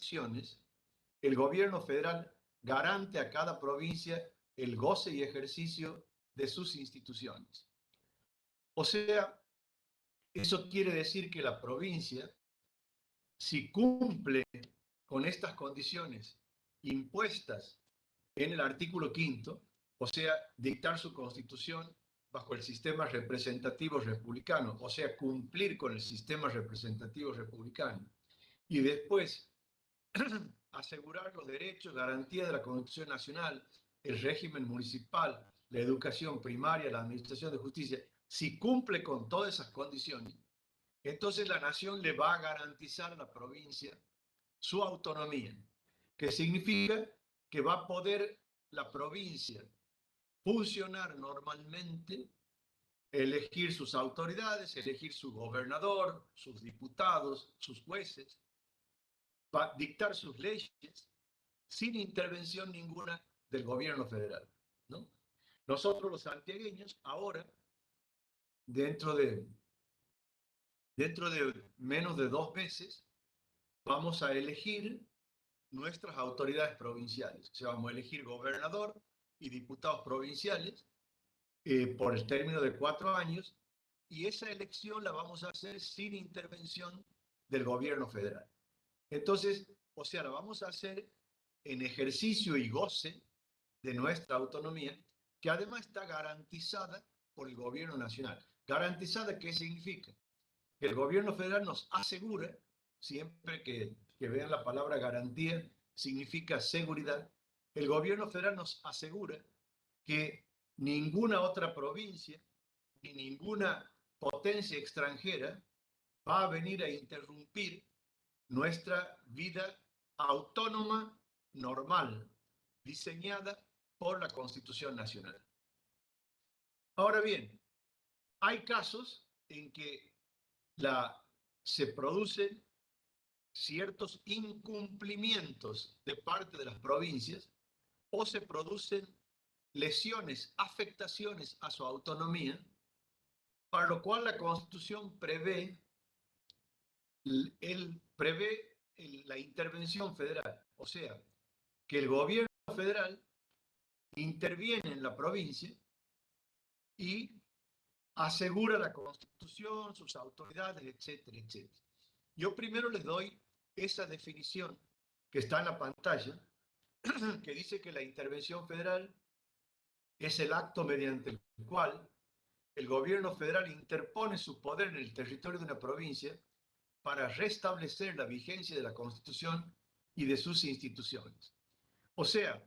condiciones, el gobierno federal garante a cada provincia el goce y ejercicio de sus instituciones. O sea, eso quiere decir que la provincia, si cumple con estas condiciones impuestas en el artículo 5º, o sea, dictar su constitución bajo el sistema representativo republicano, o sea, cumplir con el sistema representativo republicano, y después asegurar los derechos, garantías de la Constitución Nacional, el régimen municipal, la educación primaria, la administración de justicia, si cumple con todas esas condiciones, entonces la nación le va a garantizar a la provincia su autonomía, que significa que va a poder la provincia funcionar normalmente, elegir sus autoridades, elegir su gobernador, sus diputados, sus jueces, dictar sus leyes sin intervención ninguna del gobierno federal, ¿no? Nosotros los santiagueños ahora, dentro de menos de 2 meses, vamos a elegir nuestras autoridades provinciales. O sea, vamos a elegir gobernador y diputados provinciales por el término de 4 años, y esa elección la vamos a hacer sin intervención del gobierno federal. Entonces, o sea, la vamos a hacer en ejercicio y goce de nuestra autonomía, que además está garantizada por el gobierno nacional. ¿Garantizada qué significa? Que el gobierno federal nos asegura, siempre que vean la palabra garantía, significa seguridad, el gobierno federal nos asegura que ninguna otra provincia ni ninguna potencia extranjera va a venir a interrumpir nuestra vida autónoma normal, diseñada por la Constitución Nacional. Ahora bien, hay casos en que se producen ciertos incumplimientos de parte de las provincias o se producen lesiones, afectaciones a su autonomía, para lo cual la Constitución prevé la intervención federal. O sea, que el gobierno federal interviene en la provincia y asegura la Constitución, sus autoridades, etcétera, etcétera. Yo primero les doy esa definición que está en la pantalla, que dice que la intervención federal es el acto mediante el cual el gobierno federal interpone su poder en el territorio de una provincia para restablecer la vigencia de la Constitución y de sus instituciones. O sea,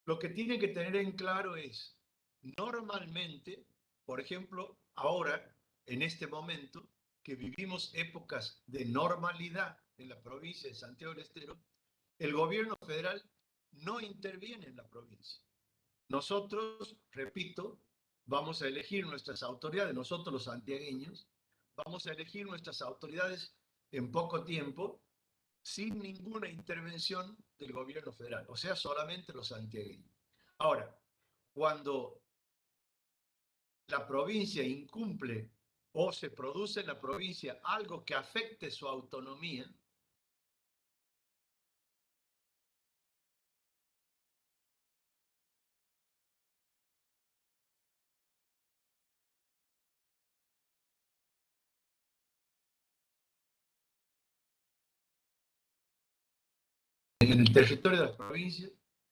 lo que tienen que tener en claro es, normalmente, por ejemplo, ahora, en este momento, que vivimos épocas de normalidad en la provincia de Santiago del Estero, el gobierno federal no interviene en la provincia. Nosotros, repito, vamos a elegir nuestras autoridades, nosotros los santiagueños, vamos a elegir nuestras autoridades en poco tiempo, sin ninguna intervención del gobierno federal, o sea, solamente los santiagueños. Ahora, cuando la provincia incumple o se produce en la provincia algo que afecte su autonomía, en el territorio de la provincia,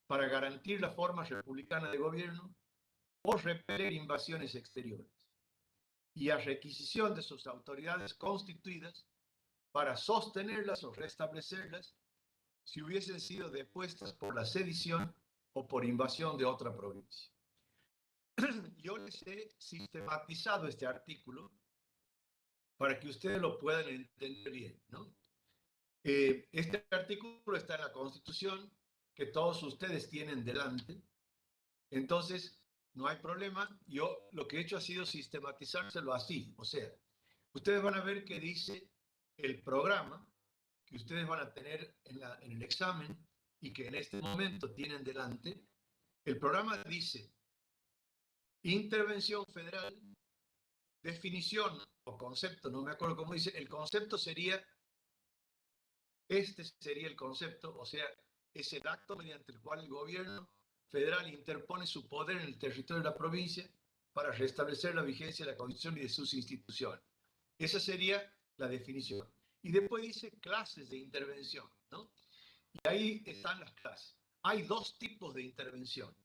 para garantir la forma republicana de gobierno o repeler invasiones exteriores, y a requisición de sus autoridades constituidas para sostenerlas o restablecerlas si hubiesen sido depuestas por la sedición o por invasión de otra provincia. Yo les he sistematizado este artículo para que ustedes lo puedan entender bien, ¿no? Este artículo está en la Constitución, que todos ustedes tienen delante. Entonces, no hay problema. Yo lo que he hecho ha sido sistematizárselo así. O sea, ustedes van a ver que dice el programa que ustedes van a tener en el examen y que en este momento tienen delante. El programa dice intervención federal, definición o concepto, no me acuerdo cómo dice. El concepto sería Este sería el concepto, o sea, es el acto mediante el cual el gobierno federal interpone su poder en el territorio de la provincia para restablecer la vigencia de la Constitución y de sus instituciones. Esa sería la definición. Y después dice clases de intervención, ¿no? Y ahí están las clases. Hay dos tipos de intervención.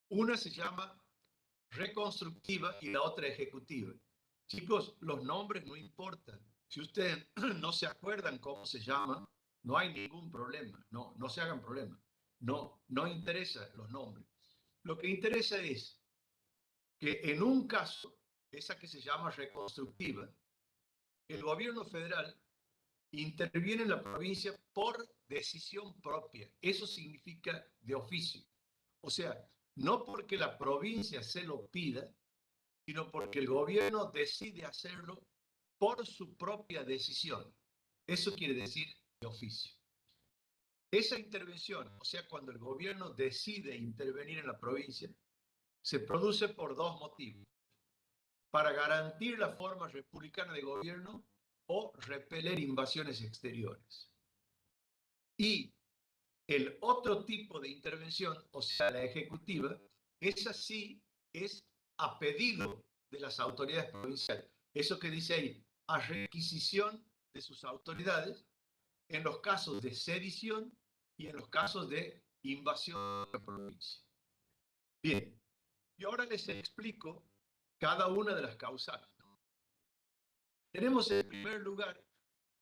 Una se llama reconstructiva y la otra ejecutiva. Chicos, los nombres no importan. Si ustedes no se acuerdan cómo se llama, no hay ningún problema. No, no se hagan problema. No, no interesa los nombres. Lo que interesa es que en un caso, esa que se llama reconstructiva, el gobierno federal interviene en la provincia por decisión propia. Eso significa de oficio. O sea, no porque la provincia se lo pida, sino porque el gobierno decide hacerlo por su propia decisión. Eso quiere decir de oficio. Esa intervención, o sea, cuando el gobierno decide intervenir en la provincia, se produce por dos motivos. Para garantir la forma republicana de gobierno o repeler invasiones exteriores. Y el otro tipo de intervención, o sea, la ejecutiva, esa sí es a pedido de las autoridades provinciales. Eso que dice ahí, a requisición de sus autoridades en los casos de sedición y en los casos de invasión de la provincia. Bien, y ahora les explico cada una de las causales. Tenemos en primer lugar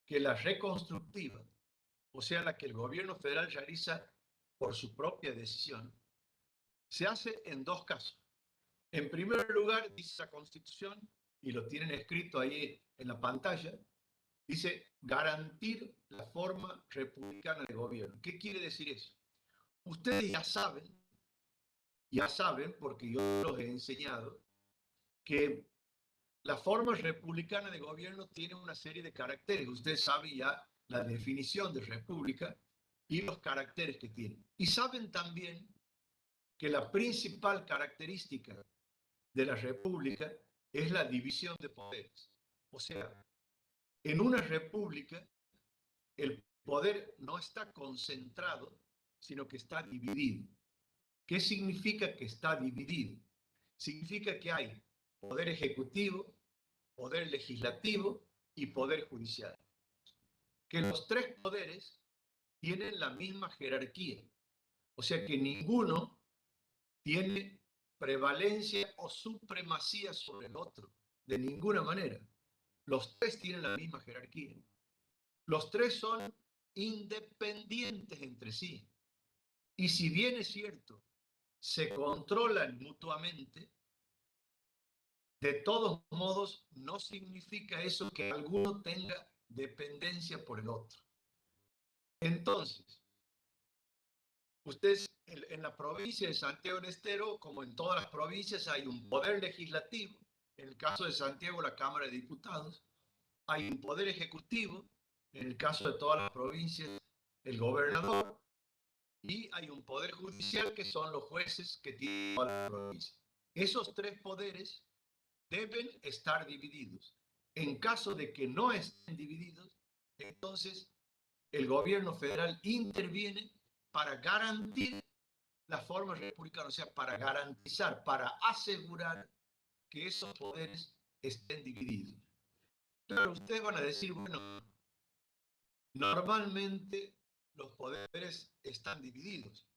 que la reconstructiva, o sea, la que el gobierno federal realiza por su propia decisión, se hace en dos casos. En primer lugar, dice la Constitución, y lo tienen escrito ahí en la pantalla, dice garantir la forma republicana de gobierno. ¿Qué quiere decir eso? Ustedes ya saben, porque yo los he enseñado, que la forma republicana de gobierno tiene una serie de caracteres. Usted sabe ya la definición de república y los caracteres que tiene. Y saben también que la principal característica de la república es la división de poderes. O sea, en una república el poder no está concentrado, sino que está dividido. ¿Qué significa que está dividido? Significa que hay poder ejecutivo, poder legislativo y poder judicial. Que los tres poderes tienen la misma jerarquía. O sea que ninguno tiene prevalencia o supremacía sobre el otro, de ninguna manera. Los tres tienen la misma jerarquía. Los tres son independientes entre sí. Y si bien es cierto, se controlan mutuamente, de todos modos no significa eso que alguno tenga dependencia por el otro. Entonces, ustedes en la provincia de Santiago del Estero, como en todas las provincias, hay un poder legislativo. En el caso de Santiago, la Cámara de Diputados. Hay un poder ejecutivo. En el caso de todas las provincias, el gobernador. Y hay un poder judicial que son los jueces que tienen todas las provincias. Esos tres poderes deben estar divididos. En caso de que no estén divididos, entonces el gobierno federal interviene para garantir la forma republicana, o sea, para garantizar, para asegurar que esos poderes estén divididos. Claro, ustedes van a decir, bueno, normalmente los poderes están divididos.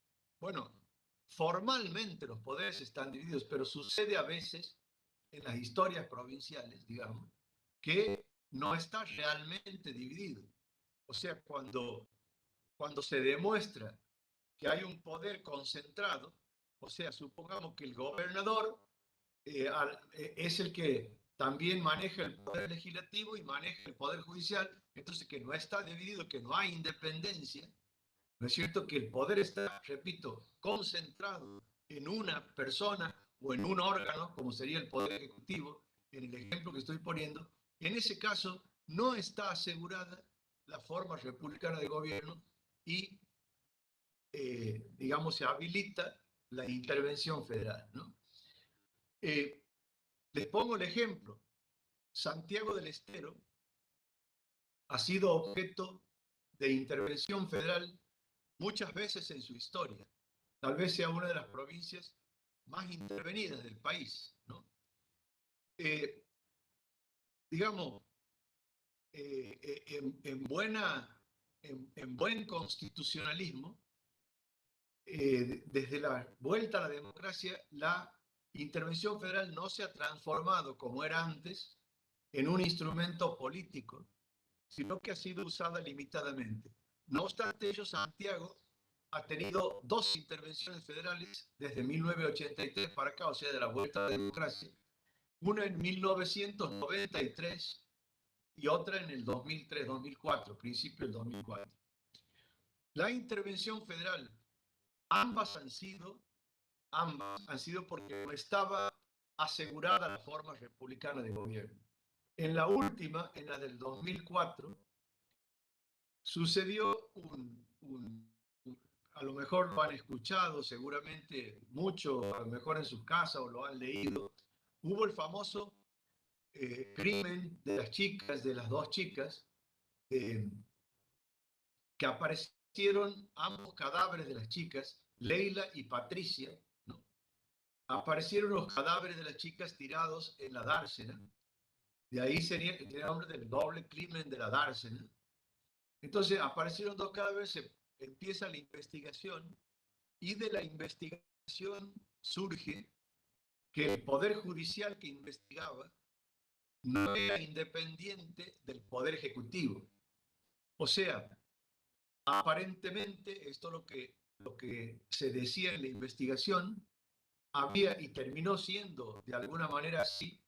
Bueno, formalmente los poderes están divididos, pero sucede a veces en las historias provinciales, digamos, que no está realmente dividido. O sea, cuando se demuestra que hay un poder concentrado, o sea, supongamos que el gobernador es el que también maneja el poder legislativo y maneja el poder judicial, entonces que no está dividido, que no hay independencia, ¿no es cierto? Que el poder está, repito, concentrado en una persona o en un órgano, como sería el poder ejecutivo, en el ejemplo que estoy poniendo, en ese caso no está asegurada la forma republicana de gobierno y digamos, se habilita la intervención federal, ¿no? Les pongo el ejemplo. Santiago del Estero ha sido objeto de intervención federal muchas veces en su historia. Tal vez sea una de las provincias más intervenidas del país, ¿no? Digamos, en buen constitucionalismo, desde la vuelta a la democracia, la intervención federal no se ha transformado, como era antes, en un instrumento político, sino que ha sido usada limitadamente. No obstante ello, Santiago ha tenido dos intervenciones federales desde 1983 para acá, o sea, de la vuelta a la democracia, una en 1993 y otra en el 2003-2004, principio del 2004. La intervención federal, ambas han sido porque no estaba asegurada la forma republicana de gobierno. En la última, en la del 2004, sucedió a lo mejor lo han escuchado seguramente mucho, a lo mejor en sus casas o lo han leído. Hubo el famoso crimen de las chicas, de las dos chicas, que aparecieron ambos cadáveres de las chicas, Leila y Patricia, ¿no? Aparecieron los cadáveres de las chicas tirados en la dársena. De ahí sería el nombre del doble crimen de la dársena. Entonces aparecieron dos cadáveres, se empieza la investigación y de la investigación surge que el Poder Judicial que investigaba no era independiente del Poder Ejecutivo. O sea, aparentemente, esto es lo que se decía en la investigación, había, y terminó siendo de alguna manera así,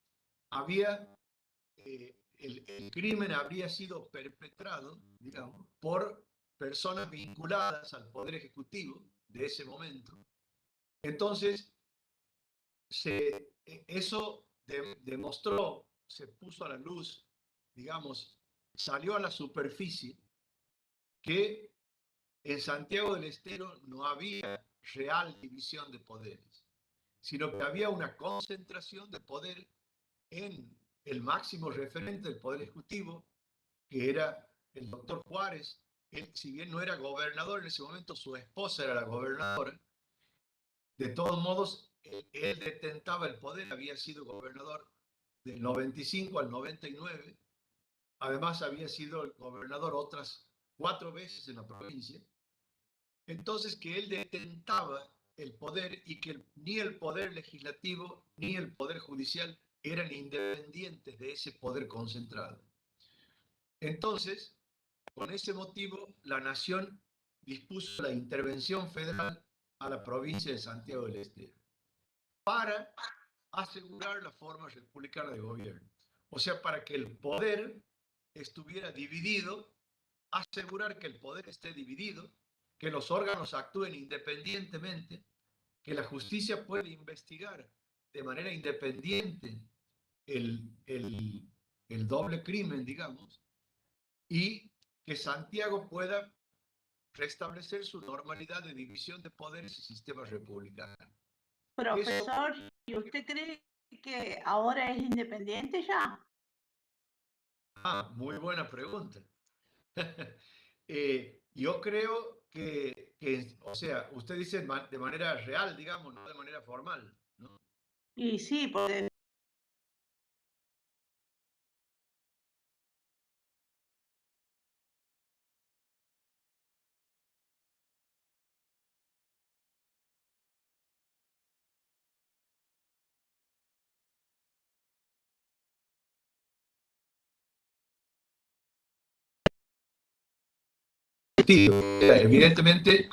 había, el crimen habría sido perpetrado, digamos, por personas vinculadas al Poder Ejecutivo de ese momento. Entonces, eso demostró, se puso a la luz, digamos, salió a la superficie que en Santiago del Estero no había real división de poderes, sino que había una concentración de poder en el máximo referente del Poder Ejecutivo, que era el doctor Juárez. Él, si bien no era gobernador en ese momento, su esposa era la gobernadora. De todos modos, él detentaba el poder, había sido gobernador del 95 al 99. Además, había sido el gobernador otras 4 veces en la provincia. Entonces, que él detentaba el poder y que ni el poder legislativo ni el poder judicial eran independientes de ese poder concentrado. Entonces, con ese motivo, la nación dispuso la intervención federal a la provincia de Santiago del Estero para asegurar la forma republicana de gobierno. O sea, para que el poder estuviera dividido, asegurar que el poder esté dividido, que los órganos actúen independientemente, que la justicia pueda investigar de manera independiente el doble crimen, digamos, y que Santiago pueda restablecer su normalidad de división de poderes y sistema republicano. Profesor, ¿y usted cree que ahora es independiente ya? Muy buena pregunta. Yo creo que, o sea, usted dice de manera real, digamos, no de manera formal, ¿no? Y sí, porque evidentemente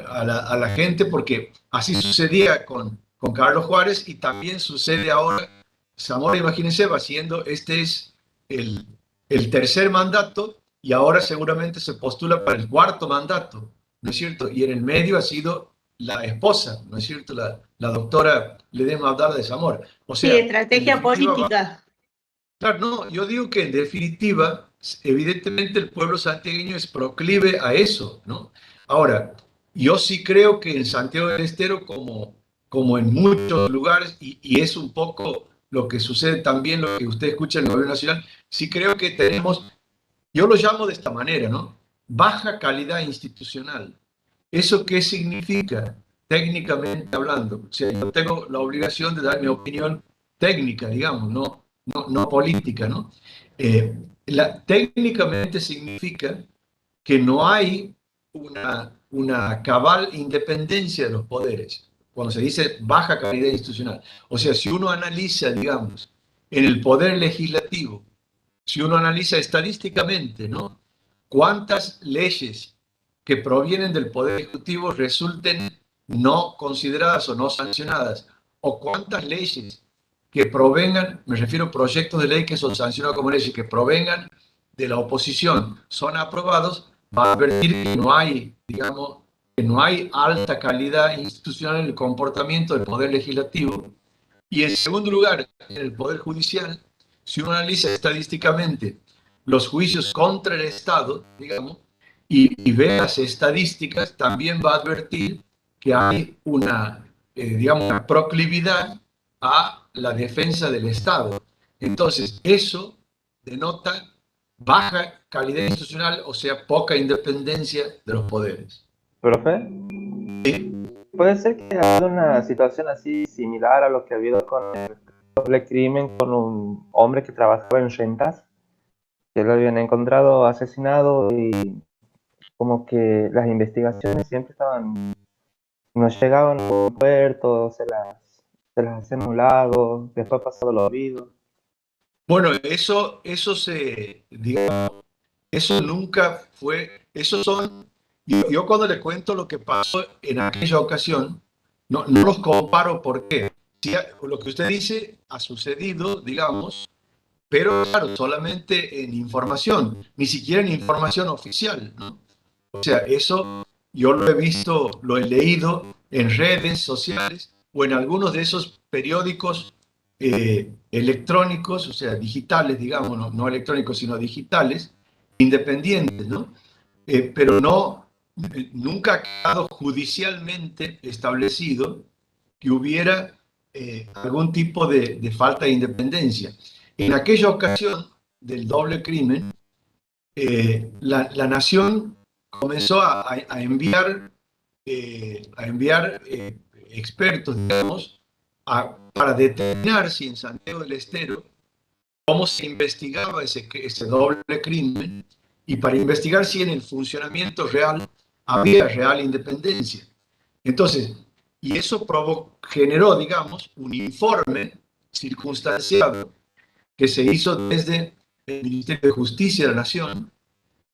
a la gente, porque así sucedía con Carlos Juárez y también sucede ahora. Zamora, imagínense, va siendo, este es el tercer mandato y ahora seguramente se postula para el cuarto mandato, ¿no es cierto? Y en el medio ha sido la esposa, ¿no es cierto? La doctora Ledesma Abdala de Zamora. O sea, sí, estrategia política. Claro, no, yo digo que en definitiva, evidentemente el pueblo santiagueño es proclive a eso, ¿no? Ahora, yo sí creo que en Santiago del Estero, como en muchos lugares, y es un poco lo que sucede también, lo que usted escucha en el gobierno nacional, sí creo que tenemos, yo lo llamo de esta manera, ¿no? baja calidad institucional. ¿Eso qué significa técnicamente hablando? O sea, yo tengo la obligación de dar mi opinión técnica, digamos, no política, ¿no? Técnicamente significa que no hay una cabal independencia de los poderes, cuando se dice baja calidad institucional. O sea, si uno analiza, digamos, en el poder legislativo, si uno analiza estadísticamente, ¿no? ¿Cuántas leyes que provienen del Poder Ejecutivo resulten no consideradas o no sancionadas? ¿O cuántas leyes que provengan, me refiero a proyectos de ley que son sancionados como leyes, que provengan de la oposición, son aprobados? Va a advertir que no hay, digamos, que no hay alta calidad institucional en el comportamiento del Poder Legislativo. Y en segundo lugar, en el Poder Judicial, si uno analiza estadísticamente los juicios contra el Estado, digamos, y ve las estadísticas, también va a advertir que hay digamos, una proclividad a la defensa del Estado. Entonces, eso denota baja calidad institucional, o sea, poca independencia de los poderes. Profe, ¿Sí? puede ser que haya una situación así similar a lo que ha habido con el doble crimen con un hombre que trabajaba en rentas, que lo habían encontrado asesinado y como que las investigaciones siempre estaban, no llegaban a un puerto, se las hacían a un lado, después pasado el olvido. Bueno, digamos, eso nunca fue, esos son, yo cuando le cuento lo que pasó en aquella ocasión, no los comparo porque lo que usted dice ha sucedido, digamos, pero claro, solamente en información, ni siquiera en información oficial, ¿no? O sea, eso yo lo he visto, lo he leído en redes sociales o en algunos de esos periódicos electrónicos, o sea, digitales, digamos, no electrónicos, sino digitales, independientes, ¿no? Pero nunca ha quedado judicialmente establecido que hubiera algún tipo de falta de independencia. En aquella ocasión del doble crimen, la nación comenzó a enviar expertos, digamos, para determinar si en Santiago del Estero cómo se investigaba ese doble crimen y para investigar si en el funcionamiento real había real independencia. Entonces, y eso generó, digamos, un informe circunstanciado que se hizo desde el Ministerio de Justicia de la Nación,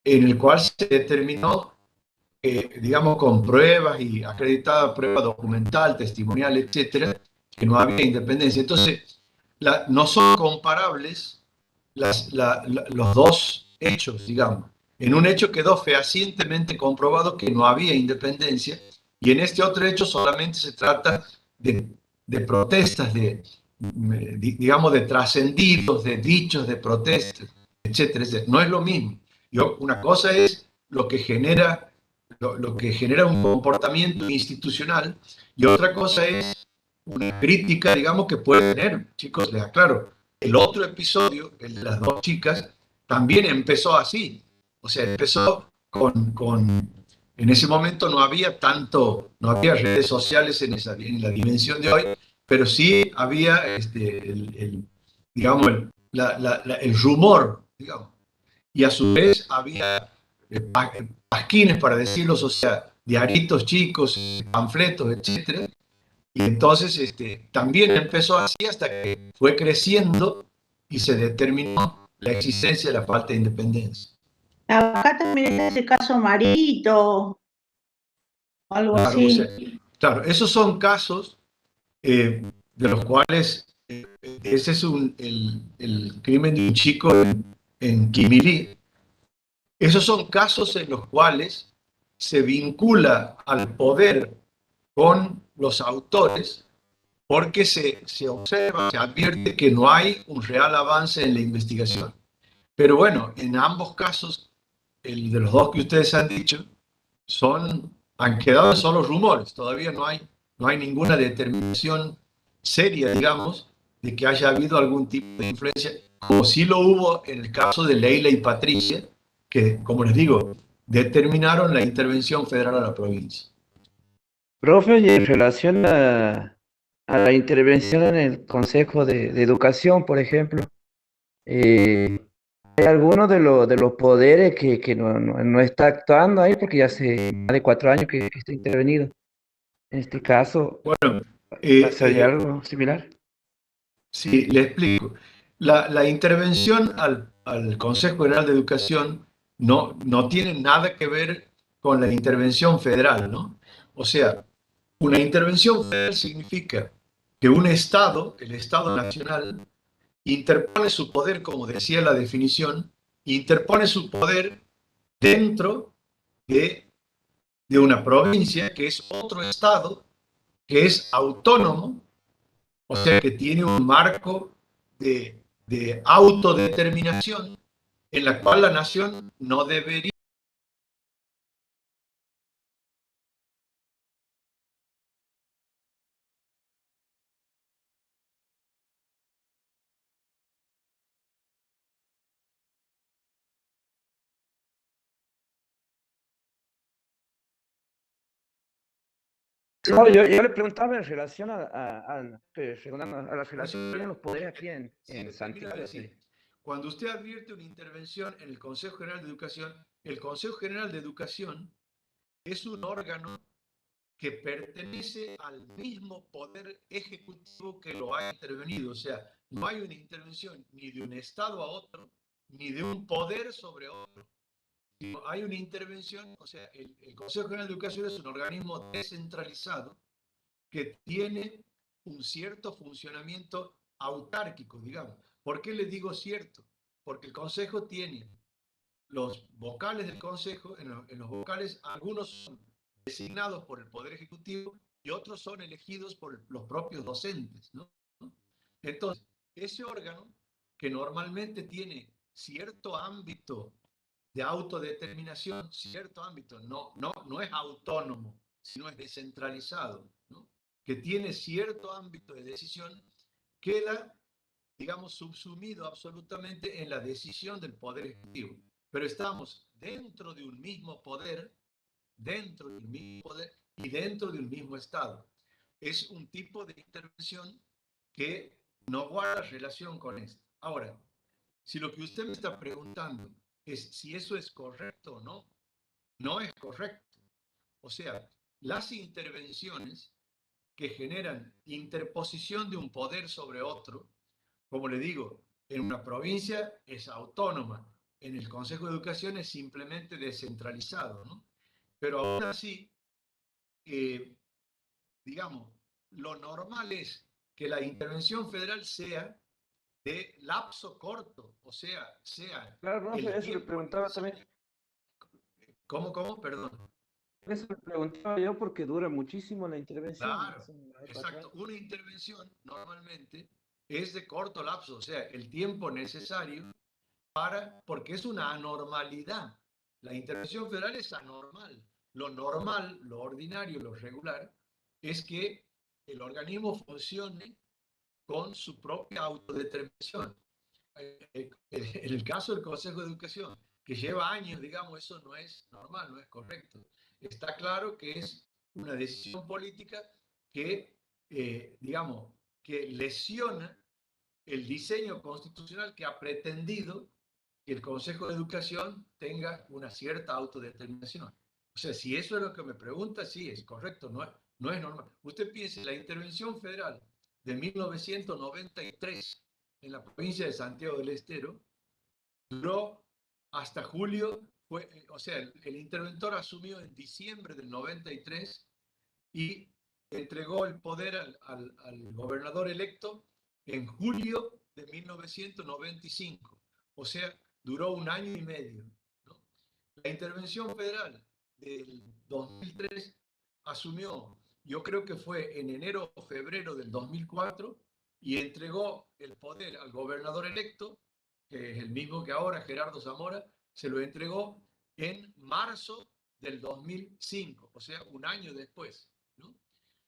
en el cual se determinó, digamos, con pruebas y acreditada prueba documental, testimonial, etcétera, que no había independencia. Entonces, no son comparables los dos hechos, digamos. En un hecho quedó fehacientemente comprobado que no había independencia, y en este otro hecho solamente se trata de protestas, digamos, de trascendidos, de dichos, de protestas, etcétera, etcétera. No es lo mismo. Una cosa es lo que genera un comportamiento institucional, y otra cosa es una crítica, digamos, que puede tener. Chicos, les aclaro, el otro episodio, el de las dos chicas, también empezó así. O sea, empezó en ese momento no había redes sociales en la dimensión de hoy, pero sí había, digamos, el rumor, digamos. Y a su vez había pasquines, para decirlo, o sea, diaritos chicos, panfletos, etcétera. Y entonces también empezó así hasta que fue creciendo y se determinó la existencia de la falta de independencia. Acá también está ese caso Marito, algo Claro, así. o sea, claro, esos son casos de los cuales, ese es el crimen de un chico en Quimirí. Esos son casos en los cuales se vincula al poder con los autores, porque se observa, se advierte que no hay un real avance en la investigación. Pero bueno, en ambos casos, el de los dos que ustedes han dicho, han quedado solo rumores. Todavía no hay ninguna determinación seria, digamos, de que haya habido algún tipo de influencia, como sí lo hubo en el caso de Leila y Patricia, que, como les digo, determinaron la intervención federal a la provincia. Profe, y en relación a la intervención en el Consejo de Educación, por ejemplo, ¿hay alguno de los poderes que no está actuando ahí porque ya hace más de 4 años que está intervenido? En este caso, Bueno, ¿pasaría algo similar? sí, le explico. La intervención al Consejo General de Educación no tiene nada que ver con la intervención federal, ¿no? O sea, una intervención federal significa que un Estado, el Estado Nacional, interpone su poder, como decía la definición, interpone su poder dentro de una provincia que es otro Estado, que es autónomo, o sea, que tiene un marco de autodeterminación en la cual la nación no debería. No, yo le preguntaba en relación a la relación que tienen los poderes aquí en Termino Santiago. de decir, cuando usted advierte una intervención en el Consejo General de Educación, el Consejo General de Educación es un órgano que pertenece al mismo poder ejecutivo que lo ha intervenido. O sea, no hay una intervención ni de un Estado a otro, ni de un poder sobre otro. Hay una intervención, o sea, el Consejo General de Educación es un organismo descentralizado que tiene un cierto funcionamiento autárquico, digamos. ¿Por qué le digo cierto? Porque el Consejo tiene los vocales del Consejo, en los vocales algunos son designados por el Poder Ejecutivo y otros son elegidos por los propios docentes, ¿no? Entonces, ese órgano que normalmente tiene cierto ámbito de autodeterminación, cierto ámbito, no es autónomo, sino es descentralizado, ¿no? Que tiene cierto ámbito de decisión, queda, digamos, subsumido absolutamente en la decisión del Poder Ejecutivo. Pero estamos dentro de un mismo poder, dentro de un mismo poder y dentro de un mismo Estado. Es un tipo de intervención que no guarda relación con esto. Ahora, si lo que usted me está preguntando es si eso es correcto o no, no es correcto. O sea, las intervenciones que generan interposición de un poder sobre otro, como le digo, en una provincia es autónoma, en el Consejo de Educación es simplemente descentralizado, ¿no? Pero aún así, digamos, lo normal es que la intervención federal sea de lapso corto, o sea Claro, no sé, el eso le tiempo preguntaba también. necesario. ¿Cómo? Perdón. Eso le preguntaba yo porque dura muchísimo la intervención. Claro, Son más de 4 años. exacto. Una intervención normalmente es de corto lapso, o sea, el tiempo necesario porque es una anormalidad. La intervención federal es anormal. Lo normal, lo ordinario, lo regular, es que el organismo funcione con su propia autodeterminación. En el caso del Consejo de Educación, que lleva años, digamos, eso no es normal, no es correcto. Está claro que es una decisión política que, digamos, que lesiona el diseño constitucional que ha pretendido que el Consejo de Educación tenga una cierta autodeterminación. O sea, si eso es lo que me pregunta, sí, es correcto, no es normal. Usted piense, la intervención federal de 1993 en la provincia de Santiago del Estero duró hasta julio, o sea, el interventor asumió en diciembre del 93 y entregó el poder al gobernador electo en julio de 1995. O sea, duró un año y medio, ¿no? La intervención federal del 2003 asumió, yo creo que fue en enero o febrero del 2004, y entregó el poder al gobernador electo, que es el mismo que ahora, Gerardo Zamora, se lo entregó en marzo del 2005, o sea, un año después, ¿no?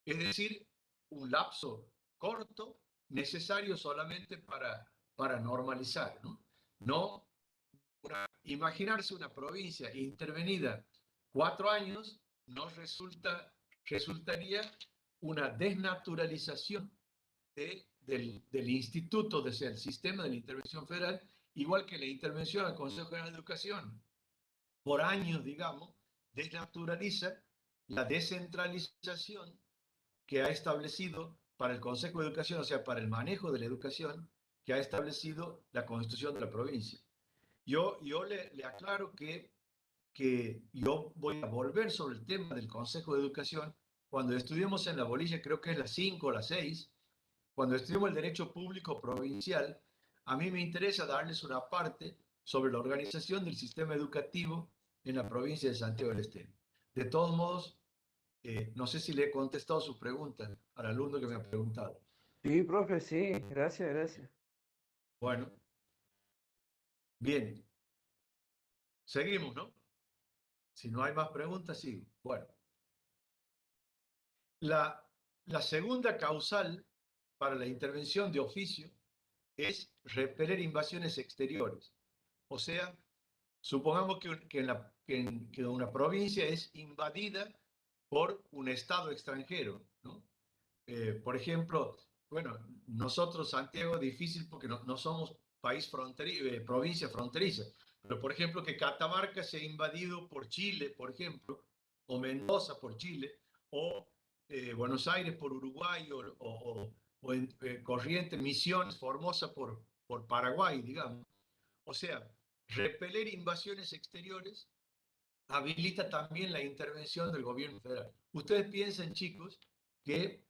Es decir, un lapso corto necesario solamente para normalizar, ¿no? No una imaginarse una provincia intervenida 4 años resultaría una desnaturalización del instituto, del sistema de la intervención federal, igual que la intervención al Consejo General de Educación. Por años, digamos, desnaturaliza la descentralización que ha establecido para el Consejo de Educación, o sea, para el manejo de la educación, que ha establecido la Constitución de la provincia. Yo le aclaro que yo voy a volver sobre el tema del Consejo de Educación cuando estudiemos en la bolilla, creo que es la 5 o la 6, cuando estudiemos el derecho público provincial. A mí me interesa darles una parte sobre la organización del sistema educativo en la provincia de Santiago del Estero. De todos modos, no sé si le he contestado su pregunta al alumno que me ha preguntado. Sí, profe, sí, gracias, gracias. Bueno, bien, seguimos, ¿no? Si no hay más preguntas, sigo. Bueno, la segunda causal para la intervención de oficio es repeler invasiones exteriores. O sea, supongamos que una provincia es invadida por un Estado extranjero, ¿no? Por ejemplo, bueno, nosotros, Santiago, difícil porque no somos provincia fronteriza, pero por ejemplo que Catamarca sea invadido por Chile, por ejemplo, o Mendoza por Chile, o Buenos Aires por Uruguay, o en Corrientes, Misiones, Formosa por Paraguay, digamos. O sea, repeler invasiones exteriores habilita también la intervención del gobierno federal. Ustedes piensan, chicos, que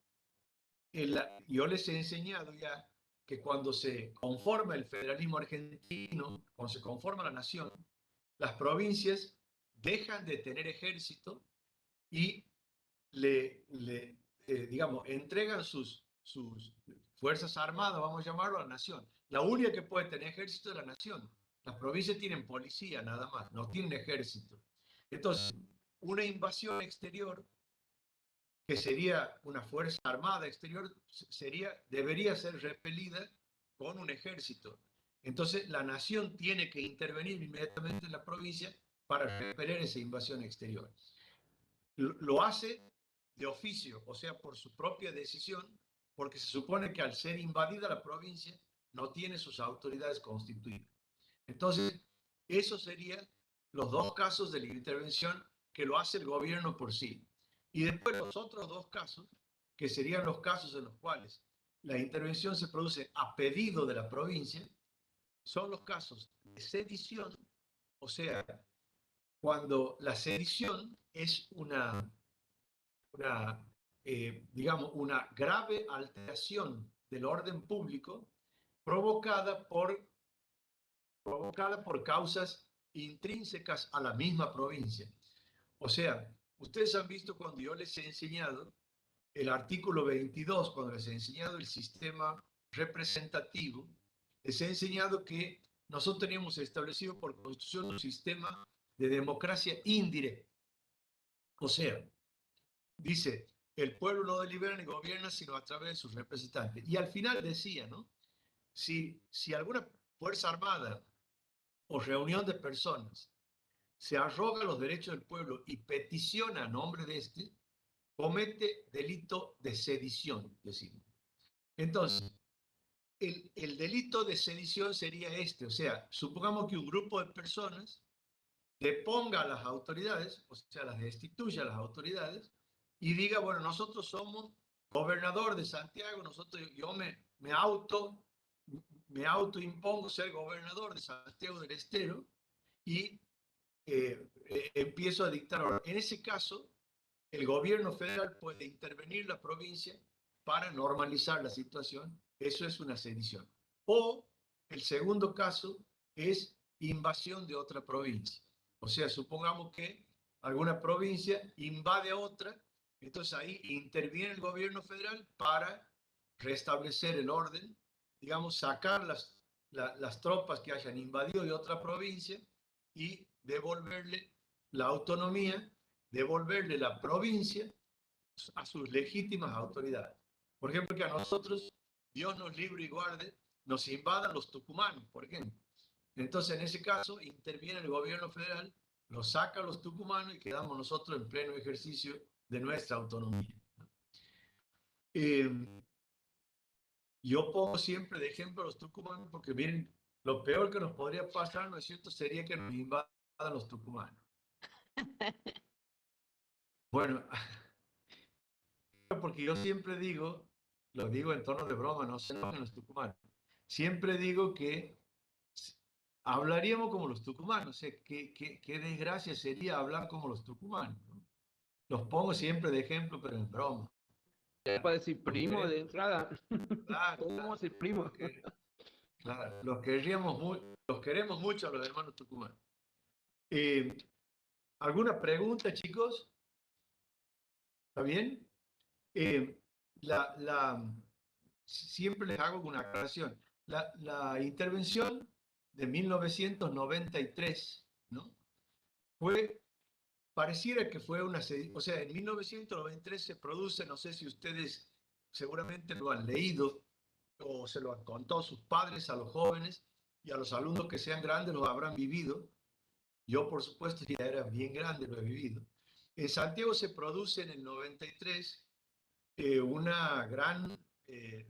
yo les he enseñado ya que cuando se conforma el federalismo argentino, cuando se conforma la nación, las provincias dejan de tener ejército y digamos, entregan sus fuerzas armadas, vamos a llamarlo, a la nación. La única que puede tener ejército es la nación. Las provincias tienen policía nada más, no tienen ejército. Entonces, una invasión exterior, que sería una fuerza armada exterior, debería ser repelida con un ejército. Entonces, la nación tiene que intervenir inmediatamente en la provincia para repeler esa invasión exterior. Lo hace de oficio, o sea, por su propia decisión, porque se supone que al ser invadida la provincia no tiene sus autoridades constituidas. Entonces, esos serían los dos casos de la intervención que lo hace el gobierno por sí. Y después los otros dos casos, que serían los casos en los cuales la intervención se produce a pedido de la provincia, son los casos de sedición, o sea, cuando la sedición es digamos, una grave alteración del orden público provocada por causas intrínsecas a la misma provincia. O sea, ustedes han visto cuando yo les he enseñado el artículo 22, cuando les he enseñado el sistema representativo, les he enseñado que nosotros teníamos establecido por constitución un sistema de democracia indirecta. O sea, dice, el pueblo no delibera ni gobierna sino a través de sus representantes. Y al final decía, ¿no? Si alguna fuerza armada o reunión de personas se arroga los derechos del pueblo y peticiona a nombre de este, comete delito de sedición, decimos. Entonces, el delito de sedición sería este, o sea, supongamos que un grupo de personas deponga a las autoridades, o sea, las destituya a las autoridades, y diga, bueno, nosotros somos gobernador de Santiago, yo me autoimpongo ser gobernador de Santiago del Estero y empiezo a dictar orden. En ese caso, el gobierno federal puede intervenir la provincia para normalizar la situación. Eso es una sedición. O el segundo caso es invasión de otra provincia. O sea, supongamos que alguna provincia invade a otra, entonces ahí interviene el gobierno federal para restablecer el orden, digamos, sacar las tropas que hayan invadido de otra provincia y devolverle la autonomía, devolverle la provincia a sus legítimas autoridades. Por ejemplo, que a nosotros, Dios nos libre y guarde, nos invadan los tucumanos, por ejemplo. Entonces, en ese caso, interviene el gobierno federal, lo saca a los tucumanos y quedamos nosotros en pleno ejercicio de nuestra autonomía. Yo pongo siempre de ejemplo a los tucumanos porque, miren, lo peor que nos podría pasar, ¿no es cierto?, sería que nos invadan los tucumanos. Bueno, porque yo siempre digo, lo digo en tono de broma, no se enojen los tucumanos, siempre digo que hablaríamos como los tucumanos, o sea, qué desgracia sería hablar como los tucumanos, ¿no? Los pongo siempre de ejemplo, pero en broma. Ya puede decir primo de entrada. Claro, ¿Cómo claro, decir primo? claro, los queremos mucho a los hermanos tucumanos. ¿Alguna pregunta, chicos? ¿Está bien? Eh, la, la, siempre les hago una aclaración. La intervención de 1993, ¿no? Pareciera que fue una, o sea, en 1993 se produce, no sé si ustedes seguramente lo han leído o se lo han contado a sus padres, a los jóvenes y a los alumnos que sean grandes lo habrán vivido. Yo, por supuesto, ya era bien grande, lo he vivido. En Santiago se produce en el 93 una gran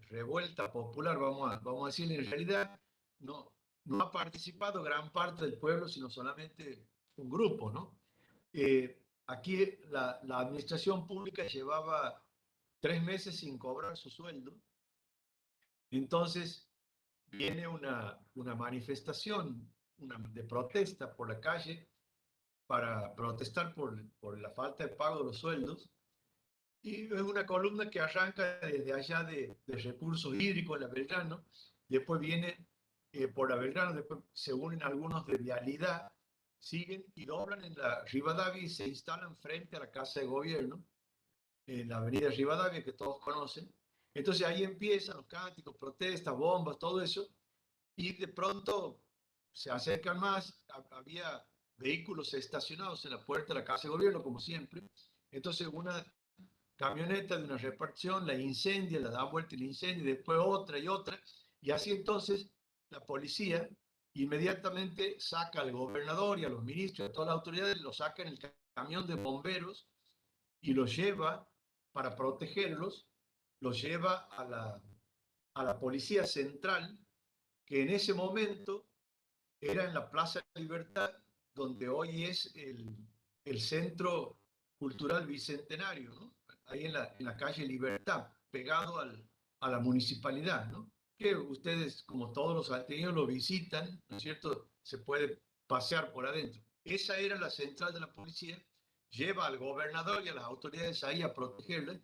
revuelta popular, vamos a decir, en realidad no ha participado gran parte del pueblo, sino solamente un grupo, ¿no? Aquí la administración pública llevaba 3 meses sin cobrar su sueldo, entonces viene una manifestación de protesta por la calle para protestar por la falta de pago de los sueldos. Y es una columna que arranca desde allá de recursos hídricos en la Belgrano, después viene por la Belgrano, después se unen algunos de vialidad, siguen y doblan en la Rivadavia y se instalan frente a la Casa de Gobierno, en la avenida Rivadavia, que todos conocen. Entonces ahí empiezan los cánticos, protestas, bombas, todo eso, y de pronto se acercan más, había vehículos estacionados en la puerta de la Casa de Gobierno, como siempre. Entonces una camioneta de una repartición la incendia, la da vuelta y la incendia, y después otra y otra, y así entonces la policía inmediatamente saca al gobernador y a los ministros, a todas las autoridades, lo saca en el camión de bomberos y los lleva para protegerlos, los lleva a la policía central, que en ese momento era en la Plaza Libertad, donde hoy es el Centro Cultural Bicentenario, ¿no? Ahí en la calle Libertad, pegado a la municipalidad, ¿no? Que ustedes, como todos los salteños, lo visitan, ¿no es cierto? Se puede pasear por adentro. Esa era la central de la policía, lleva al gobernador y a las autoridades ahí a protegerla,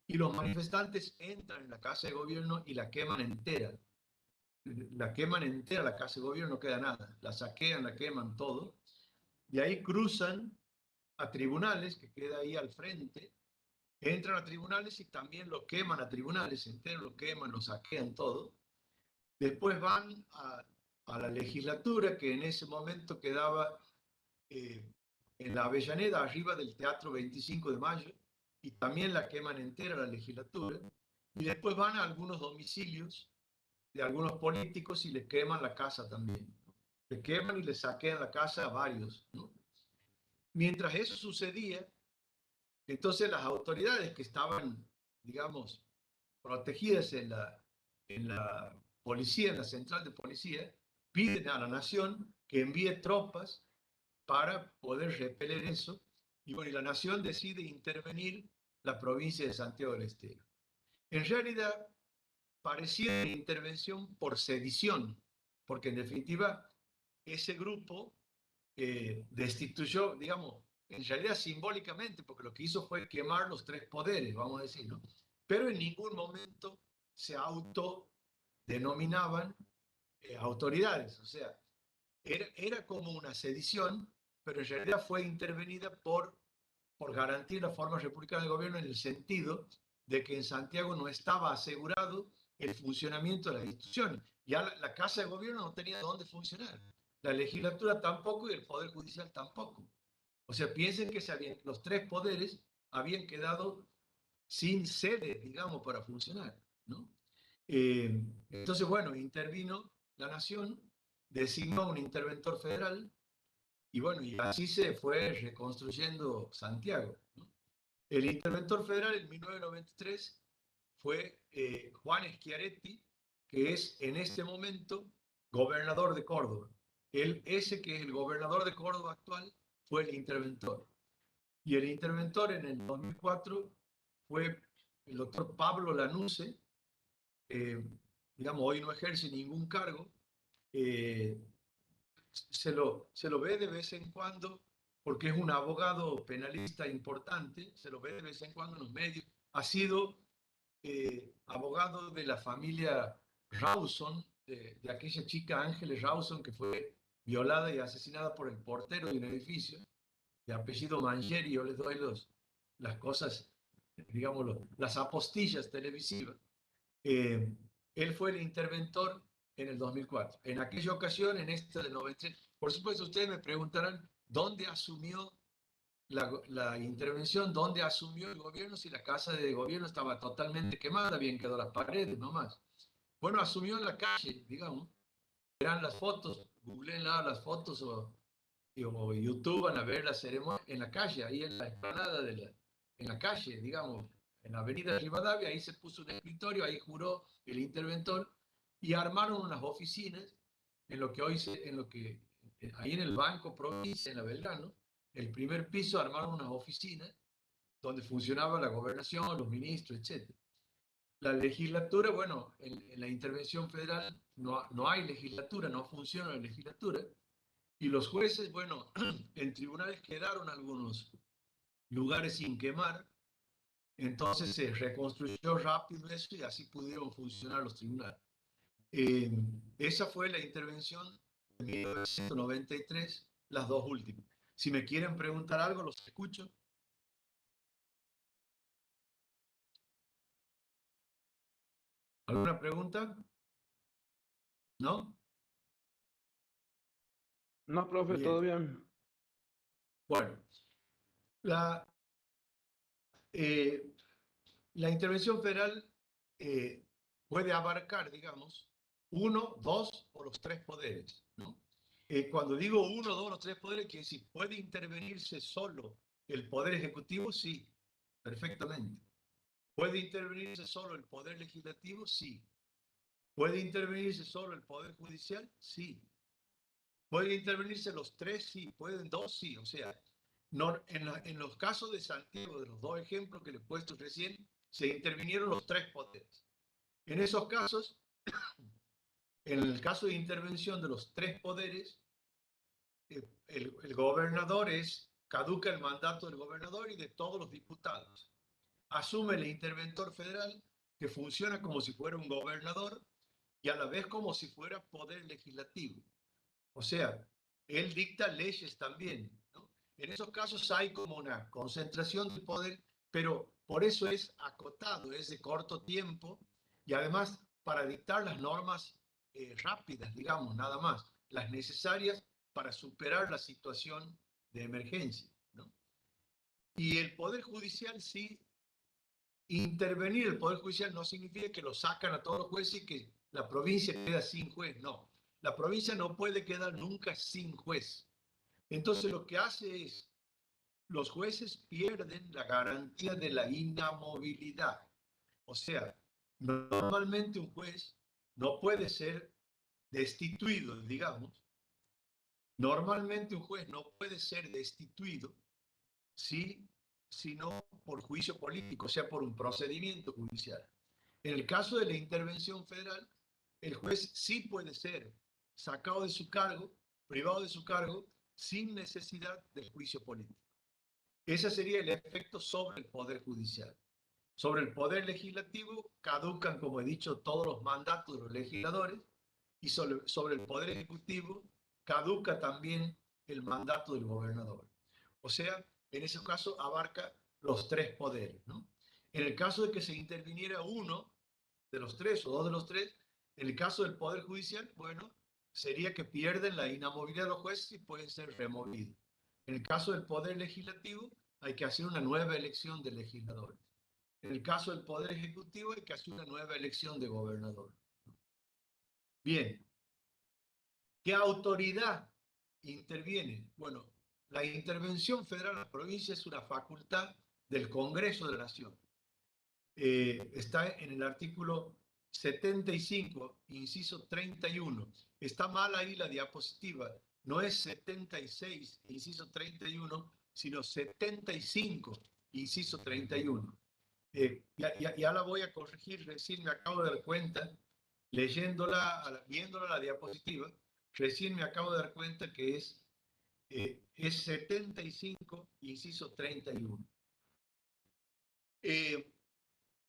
y los manifestantes entran en la casa de gobierno y la queman entera. La queman entera la casa de gobierno, no queda nada. La saquean, la queman todo. De ahí cruzan a tribunales, que queda ahí al frente, entran a tribunales y también lo queman a tribunales, entero lo queman, lo saquean todo. Después van a la legislatura, que en ese momento quedaba en la Avellaneda, arriba del Teatro 25 de Mayo, y también la queman entera la legislatura. Y después van a algunos domicilios de algunos políticos y les queman la casa también. Le queman y le saquean la casa a varios, ¿no? Mientras eso sucedía, entonces las autoridades que estaban, digamos, protegidas en la policía, en la central de policía, piden a la nación que envíe tropas para poder repeler eso. Y bueno, y la nación decide intervenir la provincia de Santiago del Estero. En realidad, parecía una intervención por sedición, porque en definitiva ese grupo destituyó, digamos, en realidad simbólicamente, porque lo que hizo fue quemar los tres poderes, vamos a decir, ¿no? Pero en ningún momento se autodenominaban autoridades, o sea, era como una sedición, pero en realidad fue intervenida por garantir la forma republicana de gobierno en el sentido de que en Santiago no estaba asegurado el funcionamiento de las instituciones. Ya la Casa de Gobierno no tenía dónde funcionar, la legislatura tampoco y el Poder Judicial tampoco. O sea, piensen que los tres poderes habían quedado sin sede, digamos, para funcionar, ¿no? Entonces, bueno, intervino la nación designó un interventor federal y bueno, y así se fue reconstruyendo Santiago, ¿no? El interventor federal en 1993 fue Juan Schiaretti, que es en este momento gobernador de Córdoba. Ese que es el gobernador de Córdoba actual fue el interventor. Y el interventor en el 2004 fue el doctor Pablo Lanuse, digamos, hoy no ejerce ningún cargo, eh, se lo ve de vez en cuando porque es un abogado penalista importante, se lo ve de vez en cuando en los medios. Ha sido abogado de la familia Rawson, de aquella chica Ángeles Rawson que fue violada y asesinada por el portero de un edificio, de apellido Mangieri. Yo les doy las cosas, digamos, las apostillas televisivas. Él fue el interventor en el 2004. En aquella ocasión, en esta del 93, por supuesto, ustedes me preguntarán dónde asumió la intervención, dónde asumió el gobierno si la casa de gobierno estaba totalmente quemada, habían quedado las paredes nomás. Bueno, asumió en la calle, digamos. Verán las fotos, googleen las fotos o YouTube van a ver la ceremonia en la calle, ahí en la explanada en la calle, digamos, en la avenida Rivadavia, ahí se puso un escritorio, ahí juró el interventor y armaron unas oficinas en lo que hoy ahí en el Banco Provincia, en la Belgrano, el primer piso armaron unas oficinas donde funcionaba la gobernación, los ministros, etc. La legislatura, bueno, en la intervención federal no hay legislatura, no funciona la legislatura. Y los jueces, bueno, en tribunales quedaron algunos lugares sin quemar, entonces se reconstruyó rápido eso y así pudieron funcionar los tribunales. Esa fue la intervención de 1993, las dos últimas. Si me quieren preguntar algo, los escucho. ¿Alguna pregunta? ¿No? No, profe, Bien. todo bien. Bueno, la, eh, la intervención federal puede abarcar, digamos, uno, dos o los tres poderes, ¿no? Cuando digo uno, dos o los tres poderes, quiere decir, ¿puede intervenirse solo el poder ejecutivo? Sí, perfectamente. ¿Puede intervenirse solo el poder legislativo? Sí. ¿Puede intervenirse solo el poder judicial? Sí. ¿Pueden intervenirse los tres? Sí. ¿Pueden dos? Sí. O sea, no, en los casos de Santiago, de los dos ejemplos que le he puesto recién, se intervinieron los tres poderes. En esos casos, en el caso de intervención de los tres poderes, el gobernador caduca el mandato del gobernador y de todos los diputados. Asume el interventor federal que funciona como si fuera un gobernador y a la vez como si fuera poder legislativo. O sea, él dicta leyes también, ¿no? En esos casos hay como una concentración de poder, pero por eso es acotado, es de corto tiempo y además para dictar las normas rápidas, digamos, nada más, las necesarias para superar la situación de emergencia, ¿no? Y el Poder Judicial sí, intervenir el Poder Judicial no significa que lo sacan a todos los jueces y que la provincia queda sin juez, no. La provincia no puede quedar nunca sin juez. Entonces lo que hace es, los jueces pierden la garantía de la inamovilidad. O sea, normalmente un juez no puede ser destituido, digamos. Normalmente un juez no puede ser destituido sino por juicio político, o sea, por un procedimiento judicial. En el caso de la intervención federal, el juez sí puede ser sacado de su cargo, privado de su cargo, sin necesidad de juicio político. Ese sería el efecto sobre el Poder Judicial. Sobre el Poder Legislativo caducan, como he dicho, todos los mandatos de los legisladores y sobre el Poder Ejecutivo caduca también el mandato del gobernador. O sea, en ese caso abarca los tres poderes, ¿no? En el caso de que se interviniera uno de los tres o dos de los tres, en el caso del Poder Judicial, bueno, sería que pierden la inamovilidad de los jueces y pueden ser removidos. En el caso del Poder Legislativo, hay que hacer una nueva elección de legisladores. En el caso del Poder Ejecutivo, hay que hacer una nueva elección de gobernador. Bien. ¿Qué autoridad interviene? Bueno, la intervención federal en la provincia es una facultad del Congreso de la Nación. Está en el artículo 75, inciso 31. Está mal ahí la diapositiva. No es 76, inciso 31, sino 75, inciso 31. Ya la voy a corregir, recién me acabo de dar cuenta, leyéndola, viéndola la diapositiva, recién me acabo de dar cuenta que es 75, inciso 31.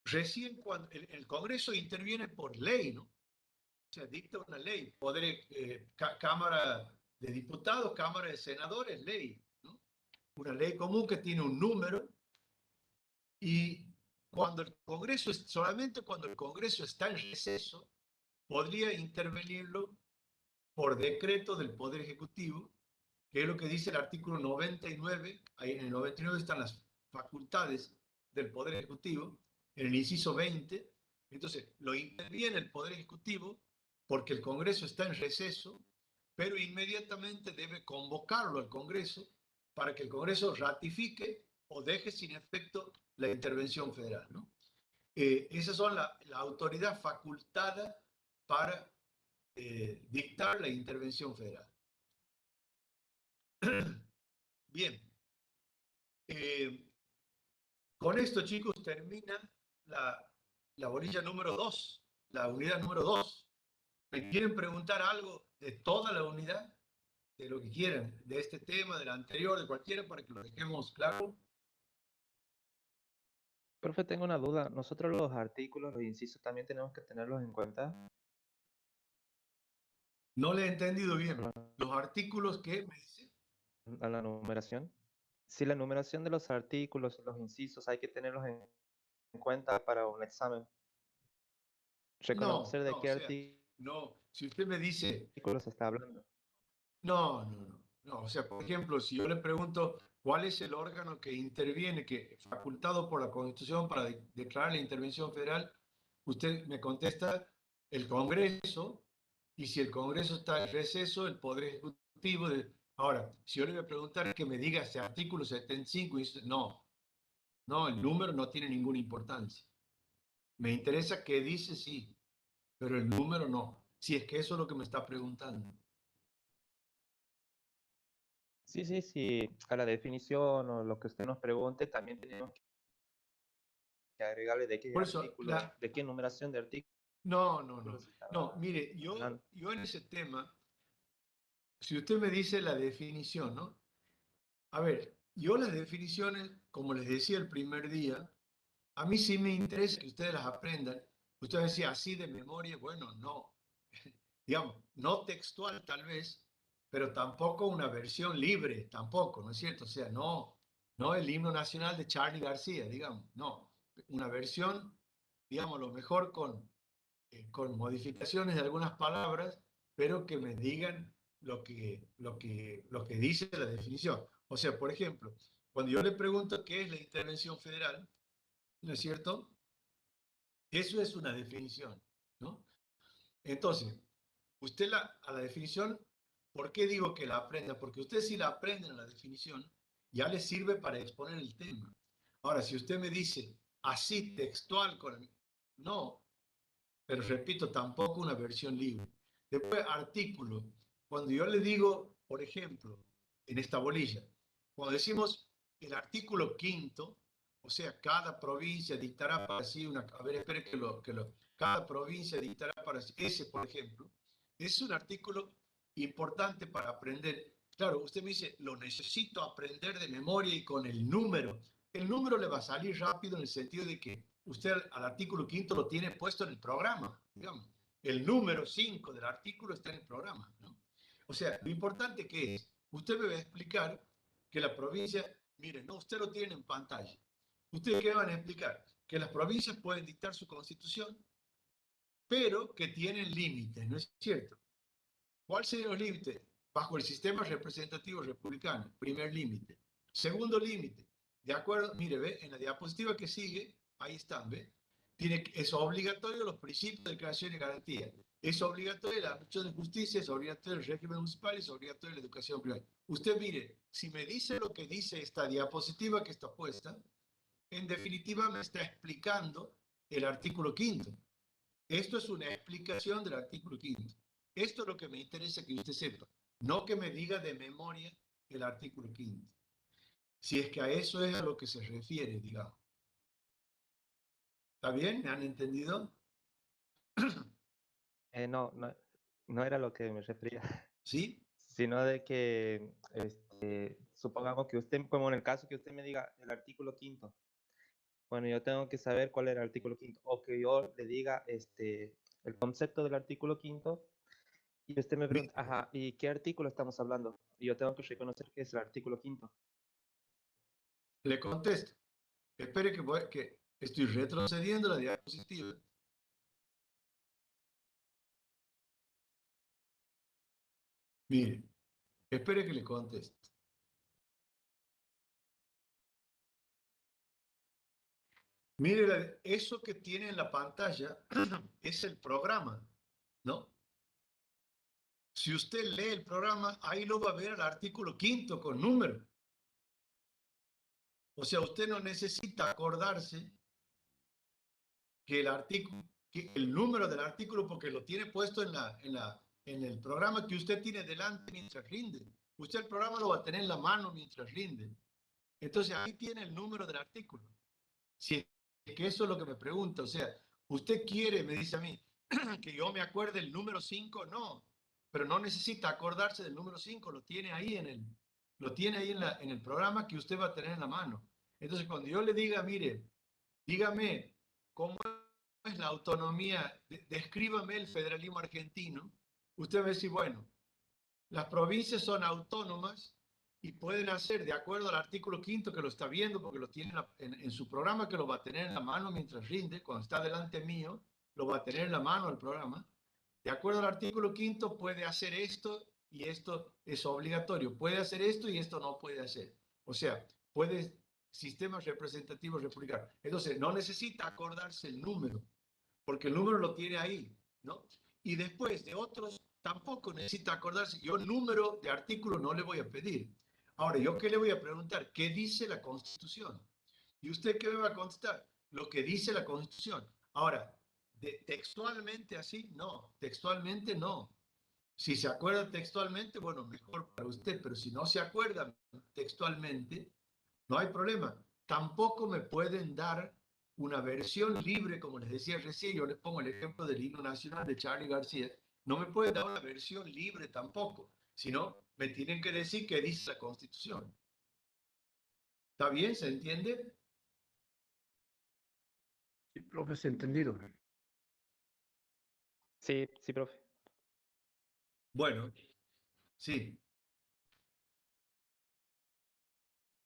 Recién cuando el Congreso interviene por ley, ¿no? O sea, dicta una ley, poder, Cámara de Diputados, Cámara de Senadores, ley, ¿no? Una ley común que tiene un número y cuando el Congreso, solamente cuando el Congreso está en receso, podría intervenirlo por decreto del Poder Ejecutivo, que es lo que dice el artículo 99, ahí en el 99 están las facultades del Poder Ejecutivo, en el inciso 20, entonces lo interviene el Poder Ejecutivo porque el Congreso está en receso, pero inmediatamente debe convocarlo al Congreso para que el Congreso ratifique o deje sin efecto la intervención federal, ¿no? Esas son la autoridad facultada para dictar la intervención federal. Bien. Con esto, chicos, termina la bolilla número 2, la unidad número 2. ¿Me quieren preguntar algo de toda la unidad? De lo que quieran, de este tema, del anterior, de cualquiera, para que lo dejemos claro. Profe, tengo una duda. Nosotros los artículos, los incisos, también tenemos que tenerlos en cuenta. No le he entendido bien. Los artículos que me dice. A la numeración. Si la numeración de los artículos y los incisos hay que tenerlos en cuenta para un examen. Reconocer de No, qué o sea, no. Si usted me dice, artículo se está hablando. no. O sea, por ejemplo, si yo le pregunto cuál es el órgano que interviene, que facultado por la Constitución para declarar la intervención federal, usted me contesta el Congreso, y si el Congreso está en receso, el Poder Ejecutivo. Ahora, si yo le voy a preguntar que me diga ese artículo 75, no, el número no tiene ninguna importancia. Me interesa qué dice, sí, pero el número no, si es que eso es lo que me está preguntando. Sí. A la definición o lo que usted nos pregunte, también tenemos que agregarle de qué Por eso, artículo, de qué numeración de artículo no. se estaba Mire, hablando. yo en ese tema, si usted me dice la definición, ¿no? A ver, yo las definiciones, como les decía el primer día, a mí sí me interesa que ustedes las aprendan. Usted decía así de memoria, bueno, no. Digamos, no textual tal vez, pero tampoco una versión libre, tampoco, ¿no es cierto? O sea, no el himno nacional de Charly García, digamos, no. Una versión, digamos, lo mejor con modificaciones de algunas palabras, pero que me digan lo que dice la definición. O sea, por ejemplo, cuando yo le pregunto qué es la intervención federal, ¿no es cierto? Eso es una definición, ¿no? Entonces, usted a la definición, ¿por qué digo que la aprenda? Porque usted si la aprende en la definición, ya le sirve para exponer el tema. Ahora, si usted me dice así textual, no, pero repito, tampoco una versión libre. Después, artículo. Cuando yo le digo, por ejemplo, en esta bolilla, cuando decimos el artículo 5º, o sea, cada provincia dictará para sí una. A ver, espere cada provincia dictará para sí. Ese, por ejemplo, es un artículo importante para aprender. Claro, usted me dice, lo necesito aprender de memoria y con el número. El número le va a salir rápido en el sentido de que usted al artículo 5º lo tiene puesto en el programa, digamos. El número 5 del artículo está en el programa, ¿no? O sea, lo importante que es, usted me va a explicar que la provincia, miren, no, usted lo tiene en pantalla. ¿Ustedes qué van a explicar? Que las provincias pueden dictar su constitución, pero que tienen límites, ¿no es cierto? ¿Cuáles serían los límites? Bajo el sistema representativo republicano, primer límite. Segundo límite, de acuerdo, mire, ve, en la diapositiva que sigue, ahí están, ve, es obligatorio los principios de creación y garantía. Es obligatoria la acción de justicia, es obligatorio el régimen municipal, es obligatoria la educación privada. Usted mire, si me dice lo que dice esta diapositiva que está puesta, en definitiva me está explicando el artículo 5º. Esto es una explicación del artículo 5º. Esto es lo que me interesa que usted sepa, no que me diga de memoria el artículo 5º. Si es que a eso es a lo que se refiere, digamos. ¿Está bien? ¿Me han entendido? No, no era lo que me refería, ¿Sí? sino de que supongamos que usted, como en el caso que usted me diga el artículo 5º, bueno, yo tengo que saber cuál es el artículo 5º, o que yo le diga el concepto del artículo 5º, y usted me pregunta, ajá, ¿y qué artículo estamos hablando? Y yo tengo que reconocer que es el artículo 5º. Le contesto. Espere que estoy retrocediendo la diapositiva. Mire, espere que le conteste. Mire, eso que tiene en la pantalla es el programa, ¿no? Si usted lee el programa, ahí lo va a ver el artículo 5º con número. O sea, usted no necesita acordarse que el número del artículo, porque lo tiene puesto en el programa que usted tiene delante mientras rinde. Usted el programa lo va a tener en la mano mientras rinde. Entonces ahí tiene el número del artículo. Si es que eso es lo que me pregunta, o sea, usted quiere, me dice a mí, que yo me acuerde el número 5, no, pero no necesita acordarse del número 5, lo tiene ahí en el programa que usted va a tener en la mano. Entonces, cuando yo le diga, mire, dígame cómo es la autonomía, descríbame el federalismo argentino, usted va a decir, bueno, las provincias son autónomas y pueden hacer, de acuerdo al artículo 5º, que lo está viendo porque lo tiene en su programa, que lo va a tener en la mano mientras rinde, cuando está delante mío, lo va a tener en la mano el programa. De acuerdo al artículo 5º, puede hacer esto y esto es obligatorio. Puede hacer esto y esto no puede hacer. O sea, puede sistemas representativos republicanos. Entonces, no necesita acordarse el número, porque el número lo tiene ahí, ¿no? Y después de otros, tampoco necesita acordarse. Yo número de artículo no le voy a pedir. Ahora, ¿yo qué le voy a preguntar? ¿Qué dice la Constitución? ¿Y usted qué me va a contestar? Lo que dice la Constitución. Ahora, textualmente así, no. Textualmente no. Si se acuerda textualmente, bueno, mejor para usted, pero si no se acuerda textualmente, no hay problema. Tampoco me pueden dar una versión libre, como les decía recién, yo les pongo el ejemplo del himno nacional de Charly García, no me pueden dar una versión libre tampoco, sino me tienen que decir qué dice la Constitución. ¿Está bien? ¿Se entiende? Sí, profe, es entendido. Sí, sí, profe. Bueno, sí.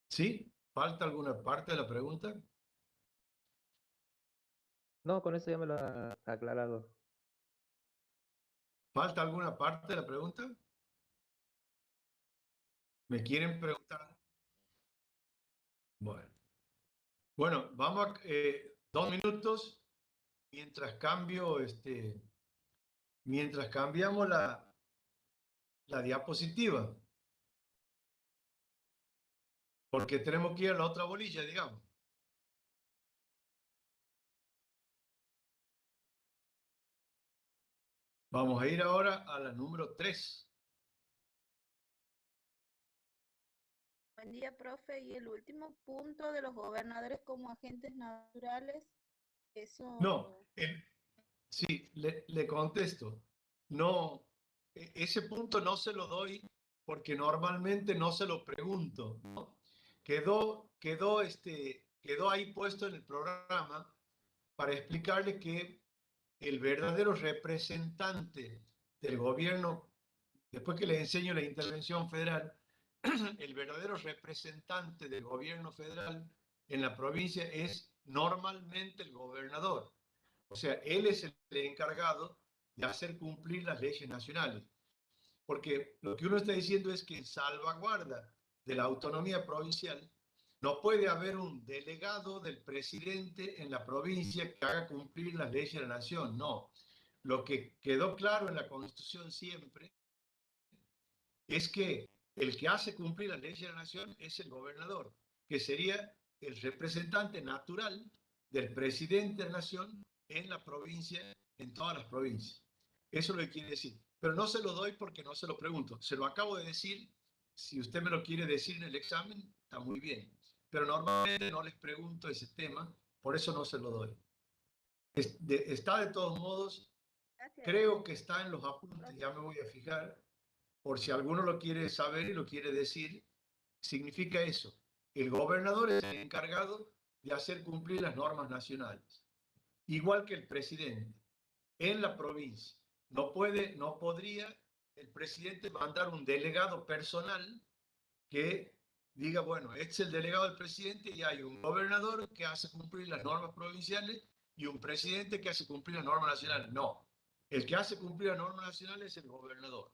¿Sí? ¿Falta alguna parte de la pregunta? No, con eso ya me lo ha aclarado. ¿Falta alguna parte de la pregunta? ¿Me quieren preguntar? Bueno. Bueno, vamos a 2 minutos mientras mientras cambiamos la diapositiva, porque tenemos que ir a la otra bolilla, digamos. Vamos a ir ahora a la número 3. Buen día, profe. Y el último punto de los gobernadores como agentes naturales, No, eso, sí, le contesto. No, ese punto no se lo doy porque normalmente no se lo pregunto, ¿no? Quedó ahí puesto en el programa para explicarle que el verdadero representante del gobierno, después que les enseño la intervención federal, el verdadero representante del gobierno federal en la provincia es normalmente el gobernador. O sea, él es el encargado de hacer cumplir las leyes nacionales. Porque lo que uno está diciendo es que en salvaguarda de la autonomía provincial no puede haber un delegado del presidente en la provincia que haga cumplir las leyes de la nación, no. lo que quedó claro en la Constitución siempre es que el que hace cumplir las leyes de la nación es el gobernador, que sería el representante natural del presidente de la nación en la provincia, en todas las provincias. Eso es lo que quiere decir. Pero no se lo doy porque no se lo pregunto. Se lo acabo de decir. Si usted me lo quiere decir en el examen, está muy bien. Pero normalmente no les pregunto ese tema, por eso no se lo doy. Está de todos modos, Gracias. creo que está en los apuntes, ya me voy a fijar, por si alguno lo quiere saber y lo quiere decir, significa eso. El gobernador es el encargado de hacer cumplir las normas nacionales, igual que el presidente en la provincia. No podría el presidente mandar un delegado personal que diga, bueno, este es el delegado del presidente y hay un gobernador que hace cumplir las normas provinciales y un presidente que hace cumplir las normas nacionales. No, el que hace cumplir las normas nacionales es el gobernador.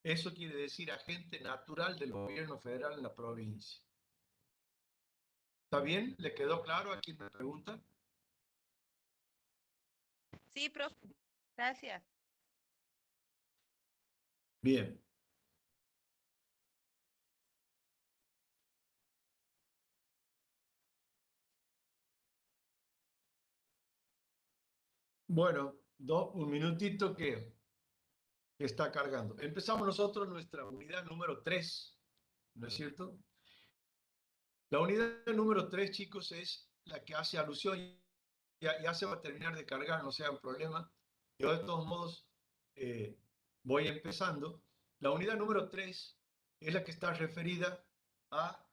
Eso quiere decir agente natural del gobierno federal en la provincia. ¿Está bien? ¿Le quedó claro a quien me pregunta? Sí, profe. Gracias. Bien. Bueno, un minutito que está cargando. Empezamos nosotros nuestra unidad número 3, ¿no es cierto? La unidad número 3, chicos, es la que hace alusión, ya se va a terminar de cargar, no sea un problema. Yo de todos modos voy empezando. La unidad número 3 es la que está referida a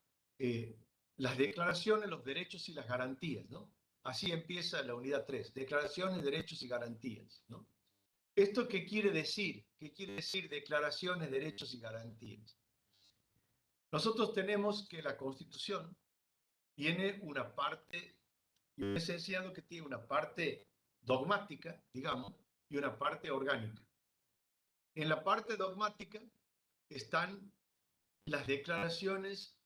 las declaraciones, los derechos y las garantías, ¿no? Así empieza la unidad 3, declaraciones, derechos y garantías, ¿no? ¿Esto qué quiere decir? ¿Qué quiere decir declaraciones, derechos y garantías? Nosotros tenemos que la Constitución tiene una parte, yo les he enseñado que tiene una parte dogmática, digamos, y una parte orgánica. En la parte dogmática están las declaraciones,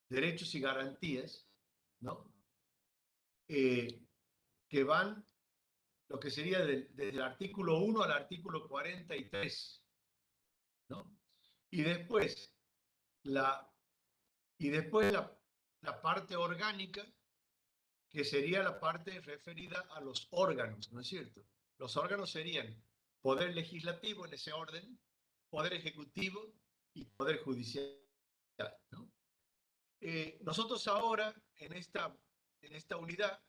derechos y garantías, ¿no? Que van, lo que sería desde el artículo 1 al artículo 43, ¿no? Y después la, la parte orgánica, que sería la parte referida a los órganos, ¿no es cierto? Los órganos serían poder legislativo en ese orden, poder ejecutivo y poder judicial, ¿no? Nosotros ahora en esta unidad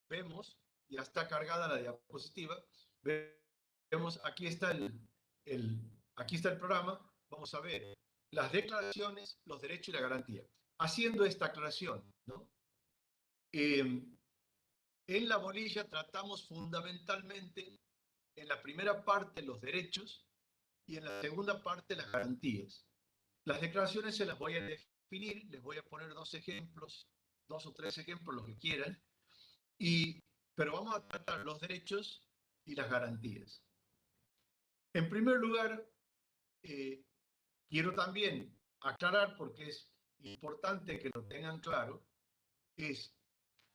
vemos, ya está cargada la diapositiva, vemos, aquí está el programa, vamos a ver las declaraciones, los derechos y la garantía. Haciendo esta aclaración, ¿no? En la bolilla tratamos fundamentalmente en la primera parte los derechos y en la segunda parte las garantías. Las declaraciones se las voy a definir, les voy a poner dos ejemplos, 2 o 3 ejemplos, lo que quieran, pero vamos a tratar los derechos y las garantías. En primer lugar, quiero también aclarar, porque es importante que lo tengan claro,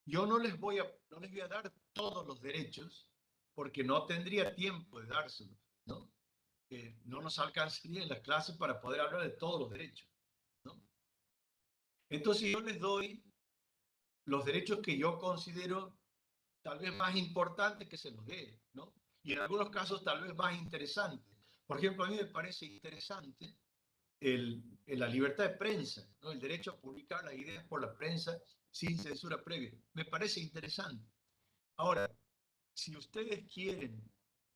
yo no les voy a dar todos los derechos, porque no tendría tiempo de dárselos, ¿no? No nos alcanzaría en las clases para poder hablar de todos los derechos, ¿no? Entonces yo les doy los derechos que yo considero tal vez más importantes que se los dé, ¿no? Y en algunos casos tal vez más interesantes. Por ejemplo, a mí me parece interesante la libertad de prensa, ¿no? El derecho a publicar las ideas por la prensa sin censura previa. Me parece interesante. Ahora, si ustedes quieren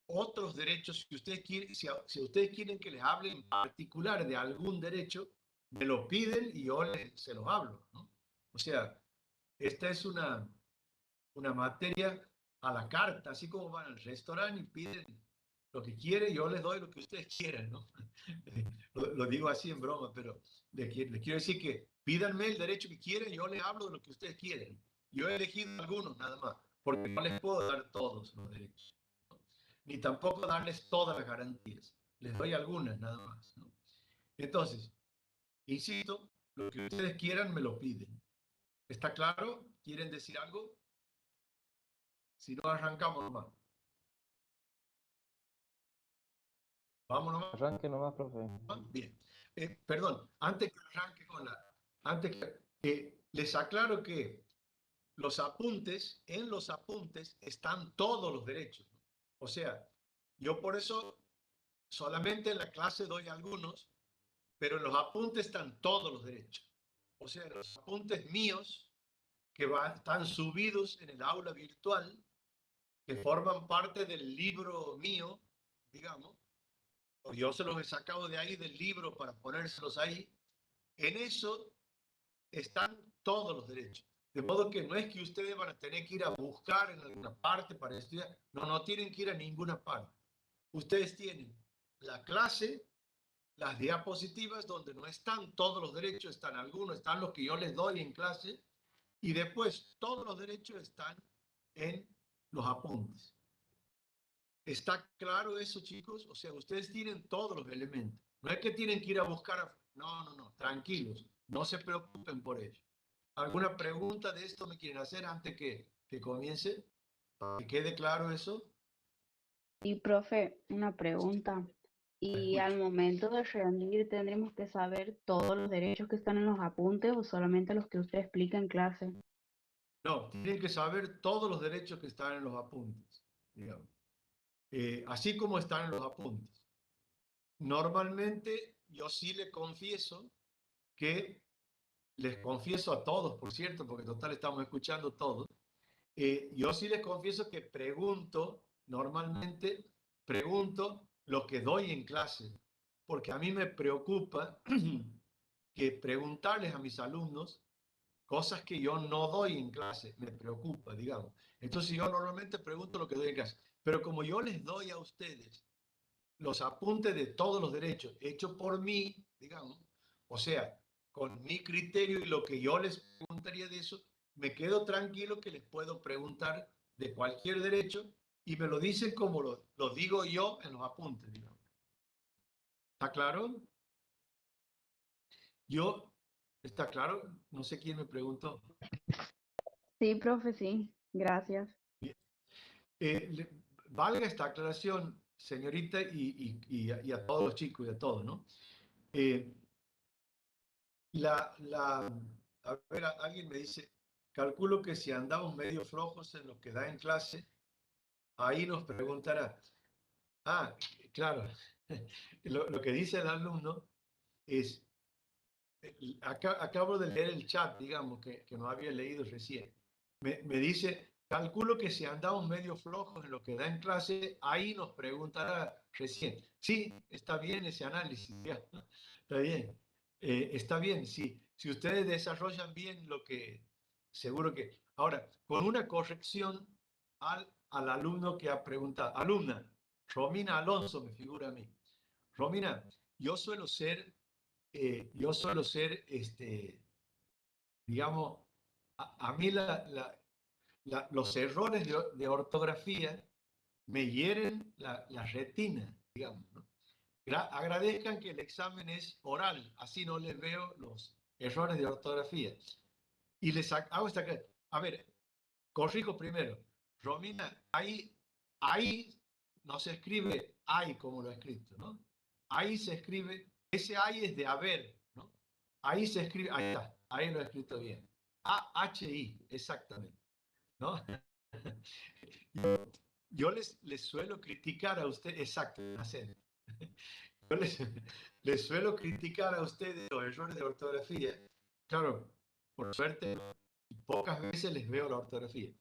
otros derechos, si ustedes quieren que les hable en particular de algún derecho, me lo piden y yo se los hablo, ¿no? O sea, esta es una materia a la carta, así como van al restaurante y piden lo que quieren, yo les doy lo que ustedes quieran, ¿no? Lo digo así en broma, pero les quiero decir que pídanme el derecho que quieren, yo les hablo de lo que ustedes quieren. Yo he elegido algunos nada más, porque no les puedo dar todos los derechos, ¿no? Ni tampoco darles todas las garantías. Les doy algunas nada más, ¿no? Entonces, insisto, lo que ustedes quieran me lo piden. ¿Está claro? ¿Quieren decir algo? Si no, arrancamos nomás. Vamos nomás. Arranque nomás, profe. Bien. Perdón, antes que arranque con la... Antes que les aclaro que en los apuntes están todos los derechos, ¿no? O sea, yo por eso solamente en la clase doy algunos, pero en los apuntes están todos los derechos. O sea, los apuntes míos que están subidos en el aula virtual, que forman parte del libro mío, digamos, o yo se los he sacado de ahí del libro para ponérselos ahí, en eso están todos los derechos. De modo que no es que ustedes van a tener que ir a buscar en alguna parte para estudiar, no, no tienen que ir a ninguna parte. Ustedes tienen la clase, las diapositivas donde no están todos los derechos, están algunos, están los que yo les doy en clase, y después todos los derechos están en los apuntes. ¿Está claro eso, chicos? O sea, ustedes tienen todos los elementos. No es que tienen que ir a buscar. No, no, no, tranquilos. No se preocupen por ello. ¿Alguna pregunta de esto me quieren hacer antes que comience? ¿Para que quede claro eso? Y profe, una pregunta. Y Escucho. al momento de rendir, ¿tendremos que saber todos los derechos que están en los apuntes o solamente los que usted explica en clase? No, tienen que saber todos los derechos que están en los apuntes, digamos. Así como están en los apuntes. Normalmente yo sí les confieso que, les confieso a todos, por cierto, porque total estamos escuchando todos, yo sí les confieso que normalmente pregunto lo que doy en clase, porque a mí me preocupa que preguntarles a mis alumnos cosas que yo no doy en clase, me preocupa, digamos. Entonces yo normalmente pregunto lo que doy en clase, pero como yo les doy a ustedes los apuntes de todos los derechos hechos por mí, digamos, o sea, con mi criterio y lo que yo les preguntaría de eso, me quedo tranquilo que les puedo preguntar de cualquier derecho y me lo dicen como lo digo yo en los apuntes, digamos. ¿Está claro? ¿Está claro? No sé quién me preguntó. Sí, profe, sí. Gracias. Bien. Valga esta aclaración, señorita, y a todos los chicos y a todos, ¿no? Eh, a ver, alguien me dice, calculo que si andamos medio flojos en lo que da en clase, ahí nos preguntará. Ah, claro, lo que dice el alumno es, acabo de leer el chat, digamos, que no había leído recién. Me dice, calculo que si andamos medio flojos en lo que da en clase, ahí nos preguntará recién. Sí, está bien ese análisis, ya, está bien. Está bien, sí. Si ustedes desarrollan bien lo que, seguro que... Ahora, con una corrección al alumno que ha preguntado. Alumna, Romina Alonso me figura a mí. Romina, yo suelo ser, digamos, a mí los errores de ortografía me hieren la retina, digamos, ¿no? Agradezcan que el examen es oral, así no les veo los errores de ortografía. Y les hago esta... A ver, corrijo primero. Romina, ahí no se escribe hay como lo he escrito, ¿no? Ahí se escribe, ese ahí es de haber, ¿no? Ahí se escribe, ahí está, ahí lo he escrito bien. A-H-I, exactamente, ¿no? Yo les suelo criticar a usted, exacto, acento. Yo les suelo criticar a ustedes los errores de ortografía. Claro, por suerte, pocas veces les veo la ortografía.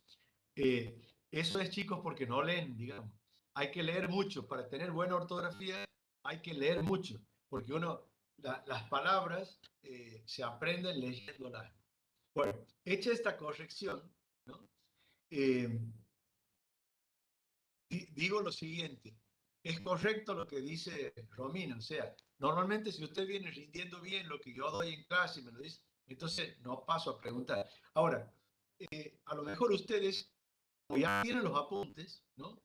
Eso es, chicos, porque no leen, digamos. Hay que leer mucho. Para tener buena ortografía hay que leer mucho, porque las palabras se aprenden leyéndolas. Bueno, hecha esta corrección, ¿no? Digo lo siguiente, es correcto lo que dice Romina, o sea, normalmente si usted viene rindiendo bien lo que yo doy en clase y me lo dice, entonces no paso a preguntar. Ahora, a lo mejor ustedes, como ya tienen los apuntes, ¿no?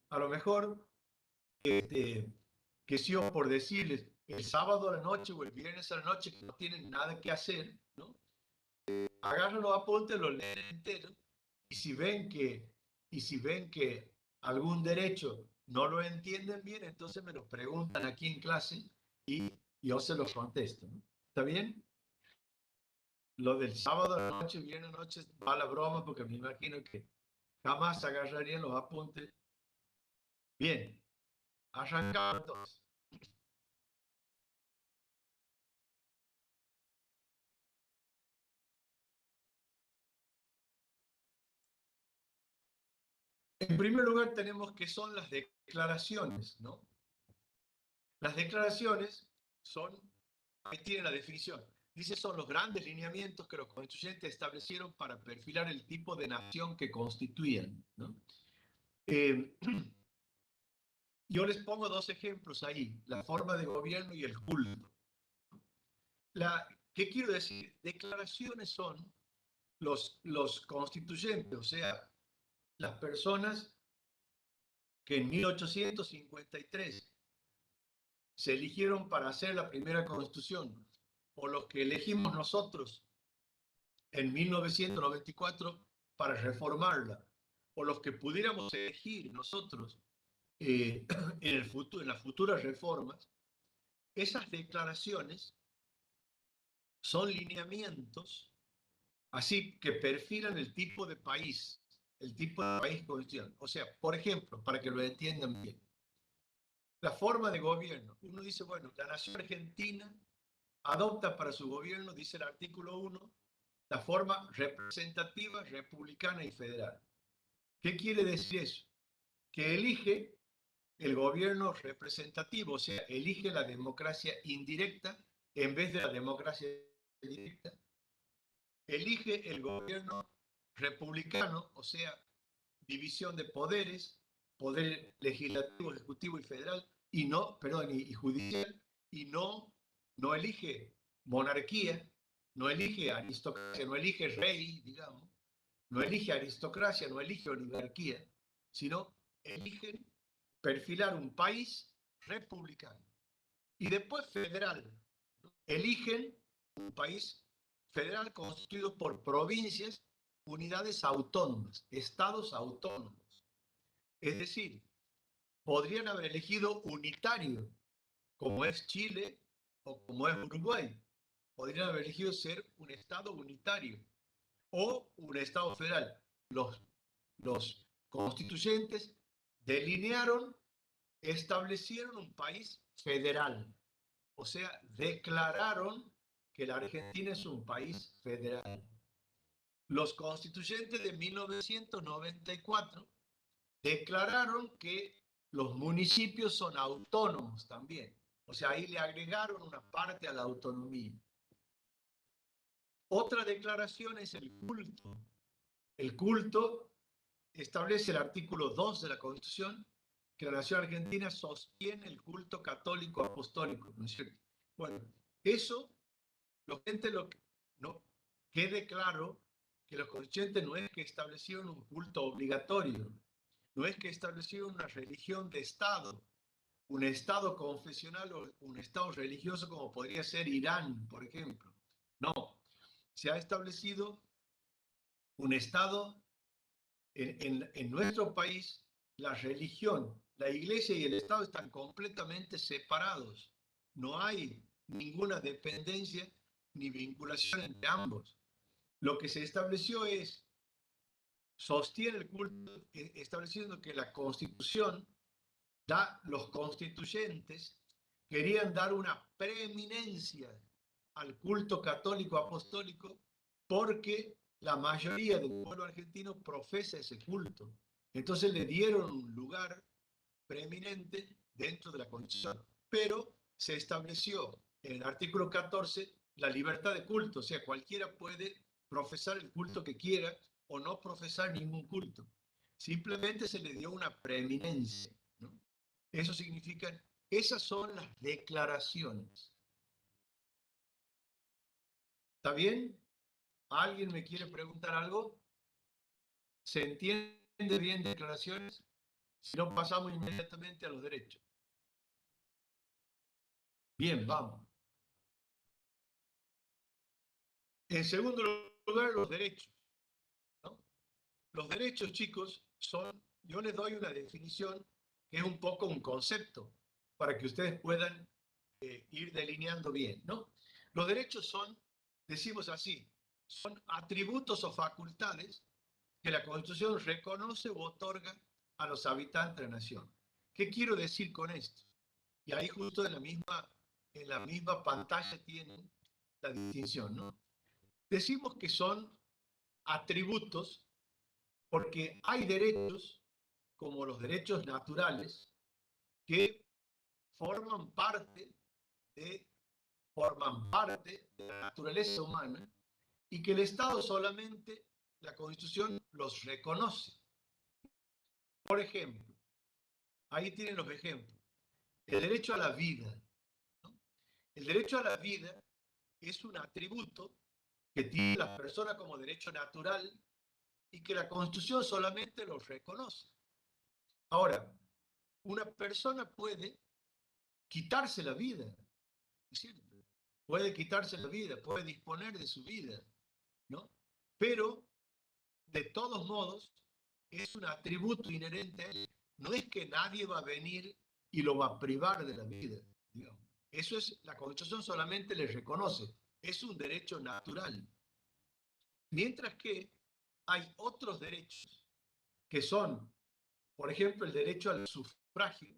A lo mejor, que si yo por decirles, el sábado a la noche o el viernes a la noche que no tienen nada que hacer, ¿no? Agarran los apuntes, los leen enteros y si ven que algún derecho no lo entienden bien, entonces me lo preguntan aquí en clase y yo se los contesto, ¿no? ¿Está bien? Lo del sábado a la noche, viernes a la noche, va la broma porque me imagino que jamás agarrarían los apuntes. Bien, arrancamos entonces. En primer lugar tenemos que son las declaraciones, ¿no? Las declaraciones son, ahí tiene la definición, dice son los grandes lineamientos que los constituyentes establecieron para perfilar el tipo de nación que constituían, ¿no? Eh, yo les pongo dos ejemplos ahí, la forma de gobierno y el culto. ¿Qué quiero decir? Declaraciones son los constituyentes, o sea, las personas que en 1853 se eligieron para hacer la primera constitución, o los que elegimos nosotros en 1994 para reformarla, o los que pudiéramos elegir nosotros en el futuro, en las futuras reformas, esas declaraciones son lineamientos así que perfilan el tipo de país, el tipo de país constitucional. O sea, por ejemplo, para que lo entiendan bien, la forma de gobierno. Uno dice, bueno, la nación argentina adopta para su gobierno, dice el artículo 1, la forma representativa, republicana y federal. ¿Qué quiere decir eso? Que elige el gobierno representativo, o sea, elige la democracia indirecta en vez de la democracia directa. Elige el gobierno republicano, o sea, división de poderes, poder legislativo, ejecutivo y federal, y no, perdón, y judicial, y no elige monarquía, no elige aristocracia, no elige rey, digamos, no elige aristocracia, no elige oligarquía, sino eligen perfilar un país republicano. Y después federal, eligen un país federal constituido por provincias, unidades autónomas, estados autónomos. Es decir, podrían haber elegido unitario, como es Chile o como es Uruguay. Podrían haber elegido ser un estado unitario o un estado federal. Los constituyentes delinearon, establecieron un país federal. O sea, declararon que la Argentina es un país federal. Los constituyentes de 1994 declararon que los municipios son autónomos también. O sea, ahí le agregaron una parte a la autonomía. Otra declaración es el culto. El culto establece el artículo 2 de la Constitución que la nación argentina sostiene el culto católico apostólico, ¿no es cierto? Bueno, eso, no, quede claro que los constituyentes no es que establecieron un culto obligatorio, no es que establecieron una religión de Estado, un Estado confesional o un Estado religioso como podría ser Irán, por ejemplo. No, se ha establecido un Estado en nuestro país, la religión, la iglesia y el Estado están completamente separados. No hay ninguna dependencia ni vinculación entre ambos. Lo que se estableció es, sostiene el culto, estableciendo que la Constitución los constituyentes querían dar una preeminencia al culto católico apostólico porque la mayoría del pueblo argentino profesa ese culto. Entonces le dieron un lugar preeminente dentro de la Constitución. Pero se estableció en el artículo 14 la libertad de culto, o sea, cualquiera puede profesar el culto que quiera o no profesar ningún culto. Simplemente se le dio una preeminencia, ¿no? Eso significa, esas son las declaraciones. ¿Está bien? ¿Alguien me quiere preguntar algo? ¿Se entiende bien declaraciones? Si no, pasamos inmediatamente a los derechos. Bien, vamos. En segundo lugar, los derechos, ¿no? Los derechos, chicos, son, yo les doy una definición que es un poco un concepto para que ustedes puedan ir delineando bien, ¿no? Los derechos son, decimos así, son atributos o facultades que la Constitución reconoce o otorga a los habitantes de la nación. ¿Qué quiero decir con esto? Y ahí justo en la misma pantalla tienen la distinción, ¿no? Decimos que son atributos porque hay derechos, como los derechos naturales, que forman parte de, forman parte de la naturaleza humana y que el Estado solamente, la Constitución, los reconoce. Por ejemplo, ahí tienen los ejemplos. El derecho a la vida, ¿no? El derecho a la vida es un atributo que tiene la persona como derecho natural y que la Constitución solamente los reconoce. Ahora, una persona puede quitarse la vida, ¿es cierto? Puede quitarse la vida, puede disponer de su vida, ¿no? Pero, de todos modos, es un atributo inherente a él. No es que nadie va a venir y lo va a privar de la vida, digamos. Eso es, la Constitución solamente le reconoce, es un derecho natural. Mientras que hay otros derechos que son, por ejemplo, el derecho al sufragio,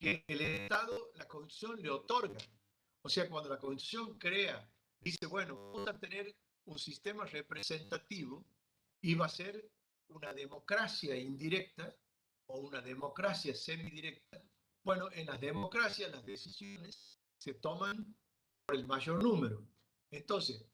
que el Estado, la Constitución le otorga. O sea, cuando la Constitución crea, dice, bueno, vamos a tener un sistema representativo y va a ser una democracia indirecta o una democracia semidirecta. Bueno, en las democracias las decisiones se toman por el mayor número. Entonces,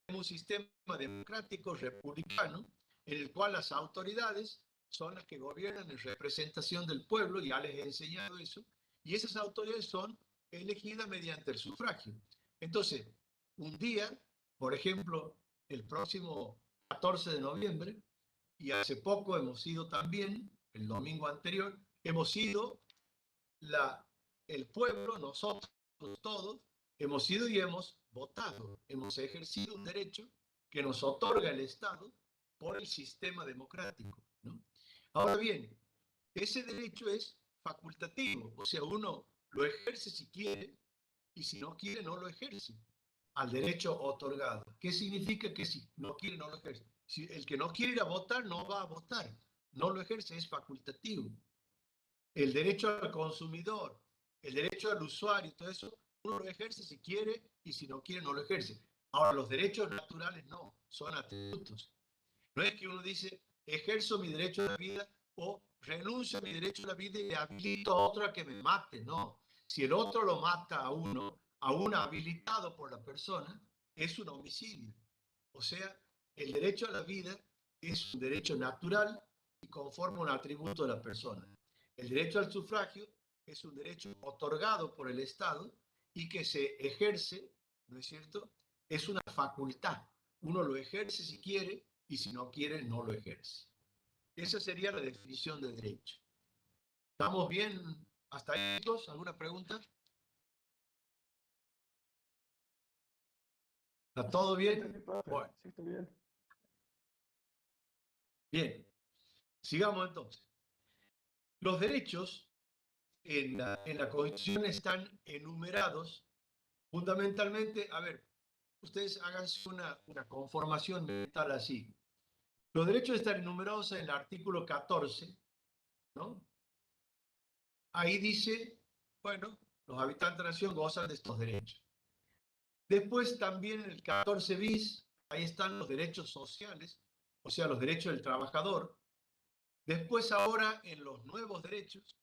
tenemos un sistema democrático republicano en el cual las autoridades son las que gobiernan en representación del pueblo, ya les he enseñado eso, y esas autoridades son elegidas mediante el sufragio. Entonces, un día, por ejemplo, el próximo 14 de noviembre, y hace poco hemos ido también, el domingo anterior, hemos ido el pueblo, nosotros todos, hemos ido y hemos votado, hemos ejercido un derecho que nos otorga el Estado por el sistema democrático, ¿no? Ahora bien, ese derecho es facultativo, o sea, uno lo ejerce si quiere y si no quiere no lo ejerce al derecho otorgado. ¿Qué significa que si no quiere no lo ejerce? Si el que no quiere ir a votar no va a votar, no lo ejerce, es facultativo. El derecho al consumidor, el derecho al usuario, todo eso, uno lo ejerce si quiere y si no quiere no lo ejerce. Ahora, los derechos naturales no, son atributos. No es que uno dice, ejerzo mi derecho a la vida o renuncio a mi derecho a la vida y le habilito a otro a que me mate. No, si el otro lo mata a uno habilitado por la persona, es un homicidio. O sea, el derecho a la vida es un derecho natural y conforma un atributo de la persona. El derecho al sufragio es un derecho otorgado por el Estado y que se ejerce, ¿no es cierto? Es una facultad. Uno lo ejerce si quiere y si no quiere, no lo ejerce. Esa sería la definición de derecho. ¿Estamos bien hasta ahí, chicos? ¿Alguna pregunta? ¿Está todo bien? Bueno. Sí, está bien. Bien, sigamos entonces. Los derechos en la Constitución están enumerados fundamentalmente, a ver, ustedes háganse una conformación mental así. Los derechos están enumerados en el artículo 14, ¿no? Ahí dice, bueno, los habitantes de la nación gozan de estos derechos. Después también en el 14 bis, ahí están los derechos sociales, o sea, los derechos del trabajador. Después ahora en los nuevos derechos,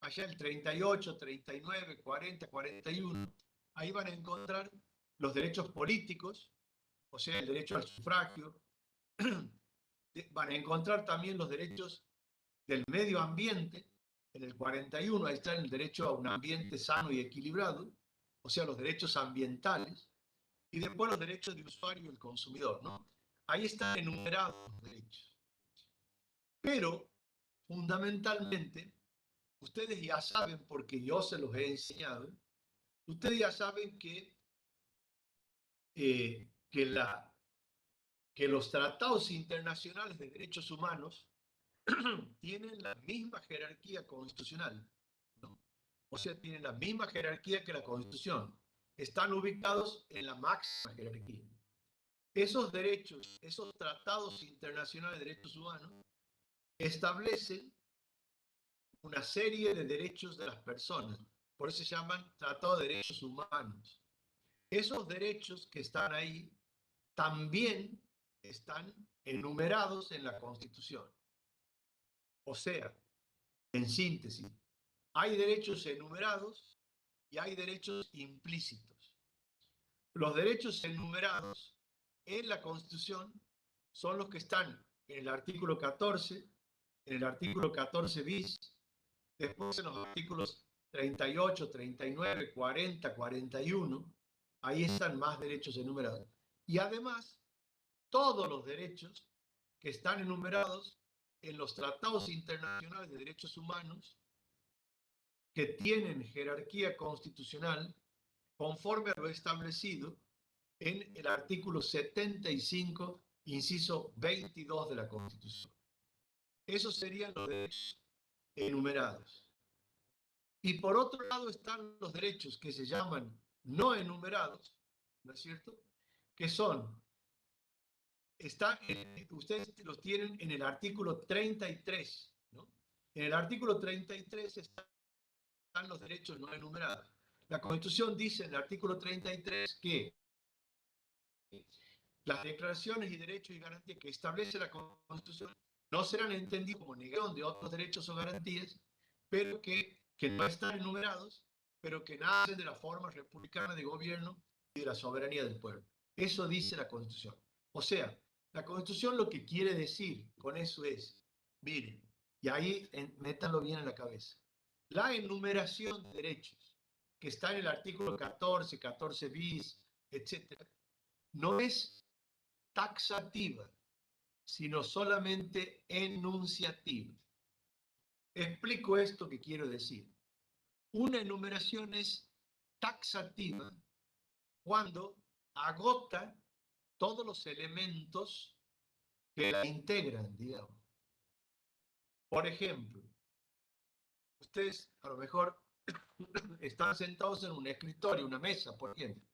allá el 38, 39, 40, 41, ahí van a encontrar los derechos políticos, o sea, el derecho al sufragio. Van a encontrar también los derechos del medio ambiente, en el 41, ahí está el derecho a un ambiente sano y equilibrado, o sea, los derechos ambientales, y después los derechos del usuario y el consumidor, ¿no? Ahí están enumerados los derechos. Pero, fundamentalmente, ustedes ya saben, porque yo se los he enseñado, ustedes ya saben que los tratados internacionales de derechos humanos tienen la misma jerarquía constitucional, ¿no? O sea, tienen la misma jerarquía que la Constitución. Están ubicados en la máxima jerarquía. Esos derechos, esos tratados internacionales de derechos humanos, establecen una serie de derechos de las personas. Por eso se llaman Tratados de Derechos Humanos. Esos derechos que están ahí también están enumerados en la Constitución. O sea, en síntesis, hay derechos enumerados y hay derechos implícitos. Los derechos enumerados en la Constitución son los que están en el artículo 14, en el artículo 14 bis, después en los artículos 38, 39, 40, 41, ahí están más derechos enumerados. Y además, todos los derechos que están enumerados en los tratados internacionales de derechos humanos que tienen jerarquía constitucional conforme a lo establecido en el artículo 75, inciso 22 de la Constitución. Esos serían los derechos enumerados. Y por otro lado están los derechos que se llaman no enumerados, ¿no es cierto? Que son, ustedes los tienen en el artículo 33, ¿no? En el artículo 33 están los derechos no enumerados. La Constitución dice en el artículo 33 que las declaraciones y derechos y garantías que establece la Constitución no serán entendidos como negación de otros derechos o garantías, pero que no están enumerados, pero que nacen de la forma republicana de gobierno y de la soberanía del pueblo. Eso dice la Constitución. O sea, la Constitución lo que quiere decir con eso es, miren, y ahí métanlo bien en la cabeza, la enumeración de derechos que está en el artículo 14, 14 bis, etc., no es taxativa, sino solamente enunciativa. Explico esto que quiero decir. Una enumeración es taxativa cuando agota todos los elementos que la integran, digamos. Por ejemplo, ustedes a lo mejor están sentados en un escritorio, una mesa, por ejemplo.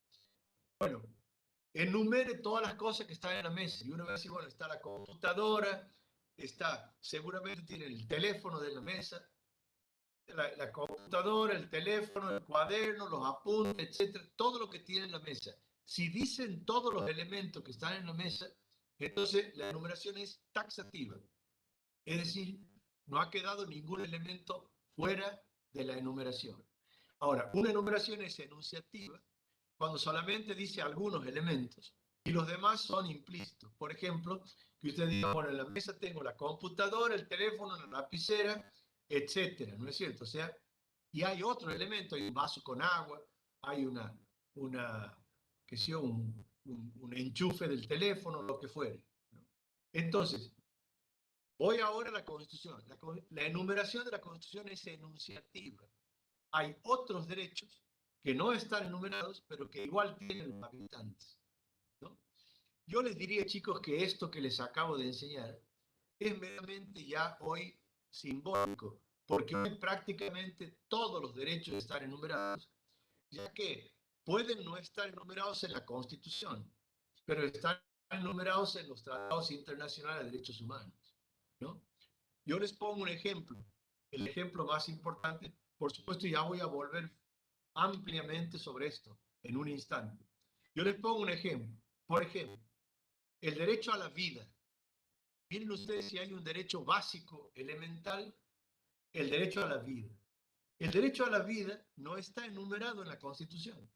Bueno, enumere todas las cosas que están en la mesa. Y uno va a decir, bueno, está la computadora, seguramente tiene el teléfono de la mesa, la computadora, el teléfono, el cuaderno, los apuntes, etcétera, todo lo que tiene en la mesa. Si dicen todos los elementos que están en la mesa, entonces la enumeración es taxativa. Es decir, no ha quedado ningún elemento fuera de la enumeración. Ahora, una enumeración es enunciativa cuando solamente dice algunos elementos y los demás son implícitos. Por ejemplo, que usted diga, bueno, en la mesa tengo la computadora, el teléfono, la lapicera, etcétera, ¿no es cierto? O sea, y hay otro elemento, hay un vaso con agua, hay qué sé yo, un enchufe del teléfono, lo que fuere, ¿no? Entonces, voy ahora a la Constitución. La enumeración de la Constitución es enunciativa. Hay otros derechos que no están enumerados, pero que igual tienen los habitantes, ¿no? Yo les diría, chicos, que esto que les acabo de enseñar es meramente ya hoy simbólico, porque hoy prácticamente todos los derechos están enumerados, ya que pueden no estar enumerados en la Constitución, pero están enumerados en los tratados internacionales de derechos humanos, ¿no? Yo les pongo un ejemplo, el ejemplo más importante, por supuesto ya voy a volver ampliamente sobre esto en un instante. Yo les pongo un ejemplo. Por ejemplo, el derecho a la vida. Miren ustedes si hay un derecho básico, elemental, el derecho a la vida. El derecho a la vida no está enumerado en la Constitución.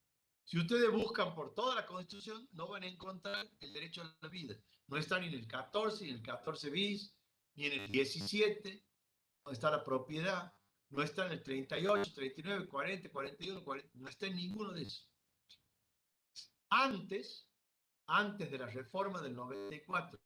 Si ustedes buscan por toda la Constitución, no van a encontrar el derecho a la vida. No está ni en el 14, ni en el 14 bis, ni en el 17, no está la propiedad, no está en el 38, 39, 40, 41, 40, no está en ninguno de esos. Antes de la reforma del 94,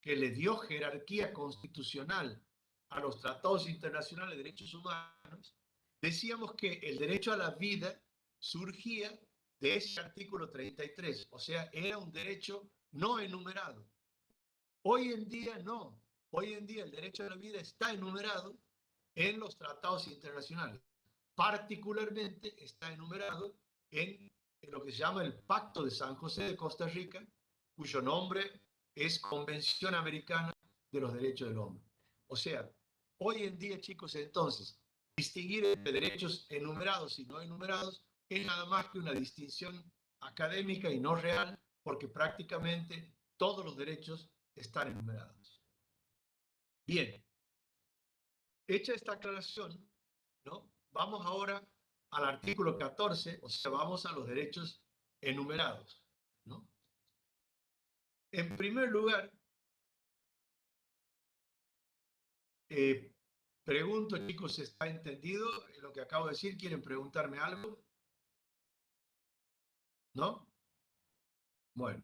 que le dio jerarquía constitucional a los tratados internacionales de derechos humanos, decíamos que el derecho a la vida surgía de ese artículo 33, o sea, era un derecho no enumerado. Hoy en día no. Hoy en día el derecho a la vida está enumerado en los tratados internacionales. Particularmente está enumerado en lo que se llama el Pacto de San José de Costa Rica, cuyo nombre es Convención Americana de los Derechos del Hombre. O sea, hoy en día, chicos, entonces, distinguir entre derechos enumerados y no enumerados es nada más que una distinción académica y no real, porque prácticamente todos los derechos están enumerados. Bien, hecha esta aclaración, ¿no? Vamos ahora al artículo 14, o sea, vamos a los derechos enumerados, ¿no? En primer lugar, pregunto, chicos, ¿está entendido lo que acabo de decir? ¿Quieren preguntarme algo? ¿No? Bueno,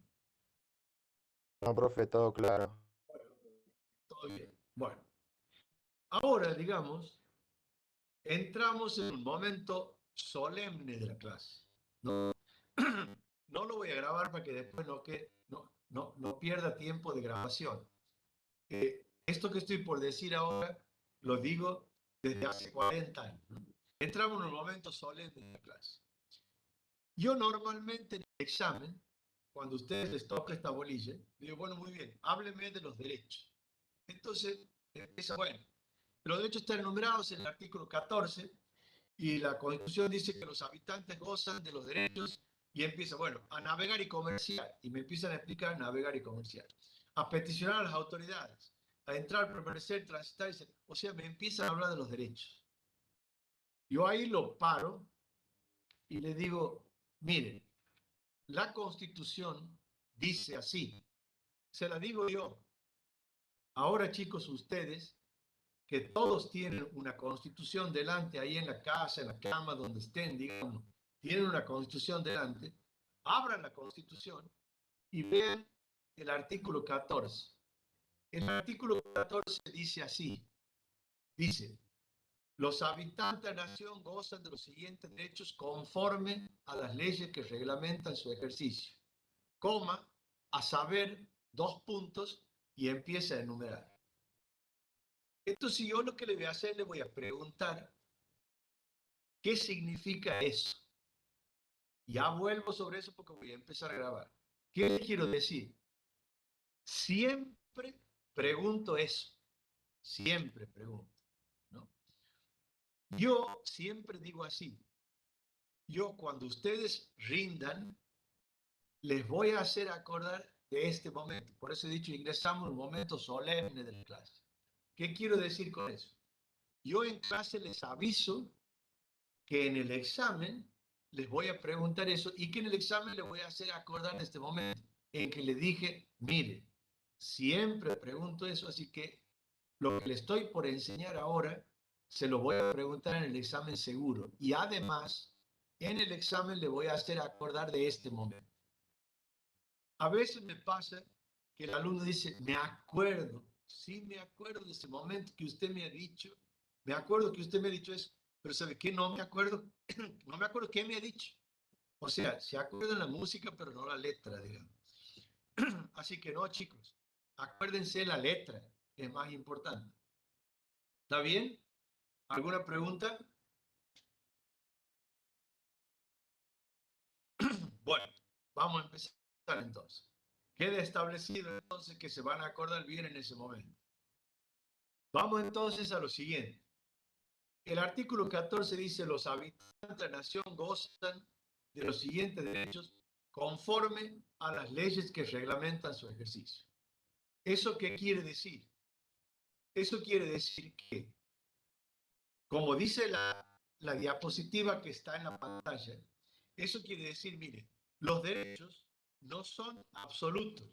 No, profe, todo claro. todo bien. Bueno, ahora, digamos, entramos en un momento solemne de la clase, ¿no? No lo voy a grabar para que después no pierda tiempo de grabación. Esto que estoy por decir ahora lo digo desde hace 40 años, ¿no? Entramos en un momento solemne de la clase. Yo normalmente en el examen, cuando a ustedes les toca esta bolilla, digo, bueno, muy bien, háblenme de los derechos. Entonces, empieza, bueno, los derechos están enumerados en el artículo 14 y la Constitución dice que los habitantes gozan de los derechos y empieza, bueno, a navegar y comerciar. Y me empiezan a explicar navegar y comerciar. A peticionar a las autoridades, a entrar, permanecer, transitar, o sea, me empiezan a hablar de los derechos. Yo ahí lo paro y le digo, miren, la Constitución dice así, se la digo yo. Ahora, chicos, ustedes, que todos tienen una Constitución delante, ahí en la casa, en la cama, donde estén, digamos, tienen una Constitución delante, abran la Constitución y vean el artículo 14. El artículo 14 dice así, dice, los habitantes de la nación gozan de los siguientes derechos conforme a las leyes que reglamentan su ejercicio, coma, a saber, 2 puntos, y empieza a enumerar. Entonces yo lo que le voy a hacer, le voy a preguntar, ¿qué significa eso? Ya vuelvo sobre eso porque voy a empezar a grabar. ¿Qué le quiero decir? Siempre pregunto eso, siempre pregunto, ¿no? Yo siempre digo así, yo cuando ustedes rindan, les voy a hacer acordar de este momento. Por eso he dicho, ingresamos en un momento solemne de la clase. ¿Qué quiero decir con eso? Yo en clase les aviso que en el examen les voy a preguntar eso y que en el examen les voy a hacer acordar de este momento en que le dije, mire, siempre pregunto eso, así que lo que le estoy por enseñar ahora se lo voy a preguntar en el examen seguro. Y además, en el examen le voy a hacer acordar de este momento. A veces me pasa que el alumno dice, me acuerdo, sí me acuerdo de ese momento que usted me ha dicho, me acuerdo que usted me ha dicho eso, pero ¿sabe qué? No me acuerdo, no me acuerdo qué me ha dicho. O sea, se acuerdan la música, pero no la letra, digamos. Así que no, chicos, acuérdense la letra, es más importante. ¿Está bien? ¿Alguna pregunta? Bueno, vamos a empezar entonces. Queda establecido entonces que se van a acordar bien en ese momento. Vamos entonces a lo siguiente. El artículo 14 dice, los habitantes de la nación gozan de los siguientes derechos conforme a las leyes que reglamentan su ejercicio. ¿Eso qué quiere decir? Eso quiere decir que, como dice la diapositiva que está en la pantalla, eso quiere decir, mire, los derechos no son absolutos,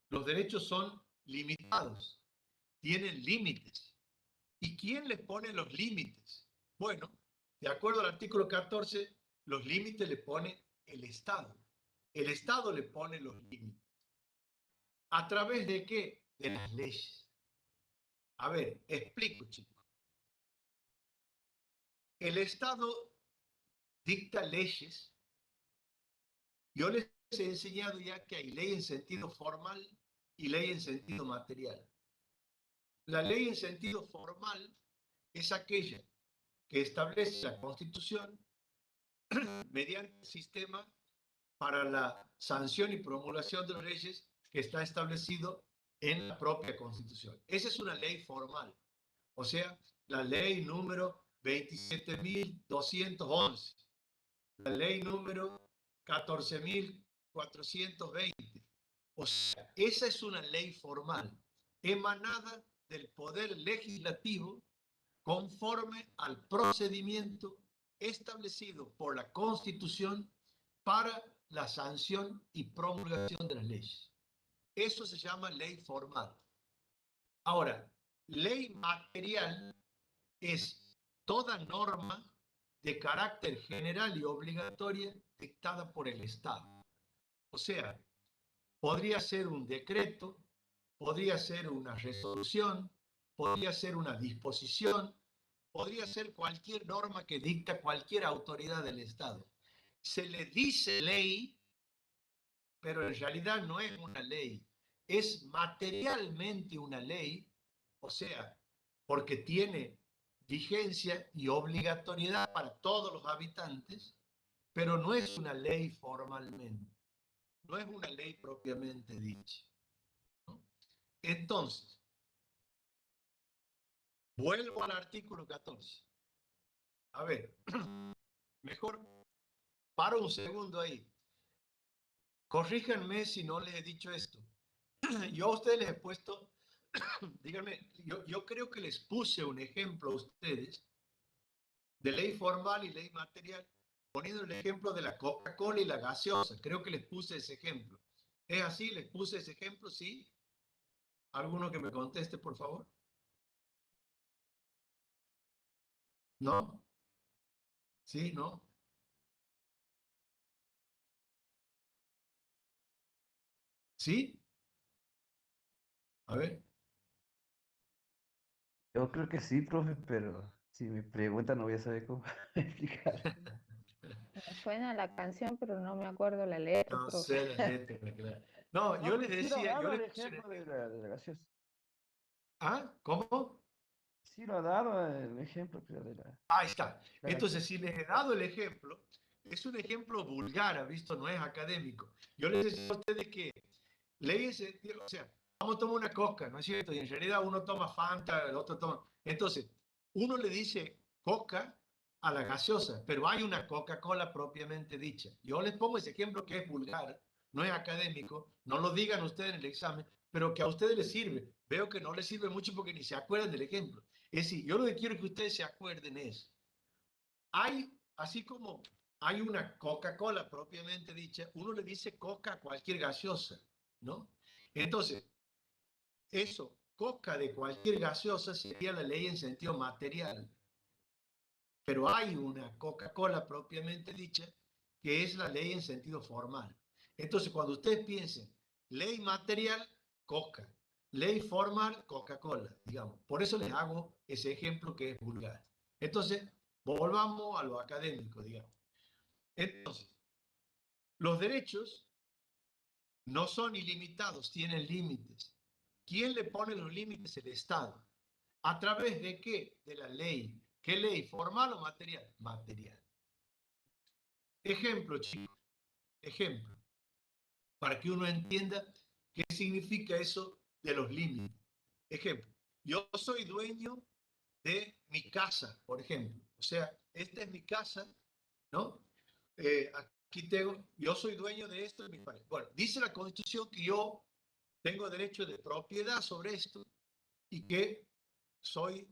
los derechos son limitados, tienen límites. ¿Y quién les pone los límites? Bueno, de acuerdo al artículo 14, los límites le pone el Estado. El Estado le pone los límites. ¿A través de qué? De las leyes. A ver, explico, chicos. El Estado dicta leyes. Yo les he enseñado ya que hay ley en sentido formal y ley en sentido material. La ley en sentido formal es aquella que establece la Constitución mediante el sistema para la sanción y promulgación de las leyes que está establecido en la propia Constitución. Esa es una ley formal, o sea, la ley número 27.211, la ley número 14.420. O sea, esa es una ley formal, emanada del poder legislativo conforme al procedimiento establecido por la Constitución para la sanción y promulgación de las leyes. Eso se llama ley formal. Ahora, ley material es toda norma de carácter general y obligatoria dictada por el Estado. O sea, podría ser un decreto, podría ser una resolución, podría ser una disposición, podría ser cualquier norma que dicta cualquier autoridad del Estado. Se le dice ley, pero en realidad no es una ley. Es materialmente una ley, o sea, porque tiene vigencia y obligatoriedad para todos los habitantes, pero no es una ley formalmente, no es una ley propiamente dicha, ¿no? Entonces, vuelvo al artículo 14. A ver, mejor paro un segundo ahí. Corríjanme si no les he dicho esto. Yo a ustedes les he puesto, díganme, yo creo que les puse un ejemplo a ustedes de ley formal y ley material, poniendo el ejemplo de la Coca-Cola y la gaseosa. Creo que les puse ese ejemplo. ¿Es así? ¿Les puse ese ejemplo? ¿Sí? ¿Alguno que me conteste, por favor? ¿No? ¿Sí? ¿No? ¿Sí? A ver. Yo creo que sí, profe, pero si me preguntan no voy a saber cómo explicar. Me suena la canción, pero no me acuerdo la letra, No profe. sé la letra, claro. No, No, yo les pero sí lo ha decía, yo dado les el puse un ejemplo ejemplo. de la gaseosa. ¿Ah? ¿Cómo? Sí lo ha dado el ejemplo, pero de Ahí está. la Entonces, gaseosa. si les he dado el ejemplo, es un ejemplo vulgar, ¿ha visto? No es académico. Yo les decía a ustedes que leyes, o sea, vamos a tomar una coca, ¿no es cierto? Y en realidad uno toma Fanta, el otro toma. Entonces, uno le dice coca a la gaseosa, pero hay una Coca-Cola propiamente dicha. Yo les pongo ese ejemplo que es vulgar, no es académico, no lo digan ustedes en el examen, pero que a ustedes les sirve. Veo que no les sirve mucho porque ni se acuerdan del ejemplo. Es decir, yo lo que quiero que ustedes se acuerden es, hay, así como hay una Coca-Cola propiamente dicha, uno le dice coca a cualquier gaseosa, ¿no? Entonces, eso, coca de cualquier gaseosa sería la ley en sentido material, pero hay una Coca-Cola propiamente dicha que es la ley en sentido formal. Entonces, cuando ustedes piensen, ley material, coca, ley formal, Coca-Cola, digamos. Por eso les hago ese ejemplo que es vulgar. Entonces, volvamos a lo académico, digamos. Entonces, los derechos no son ilimitados, tienen límites. ¿Quién le pone los límites? El Estado. ¿A través de qué? De la ley. ¿Qué ley? ¿Formal o material? Material. Ejemplo, chicos. Ejemplo. Para que uno entienda qué significa eso de los límites. Ejemplo. Yo soy dueño de mi casa, por ejemplo. O sea, esta es mi casa, ¿no? Aquí tengo, yo soy dueño de esto, de mi país. Bueno, dice la Constitución que yo tengo derecho de propiedad sobre esto y que soy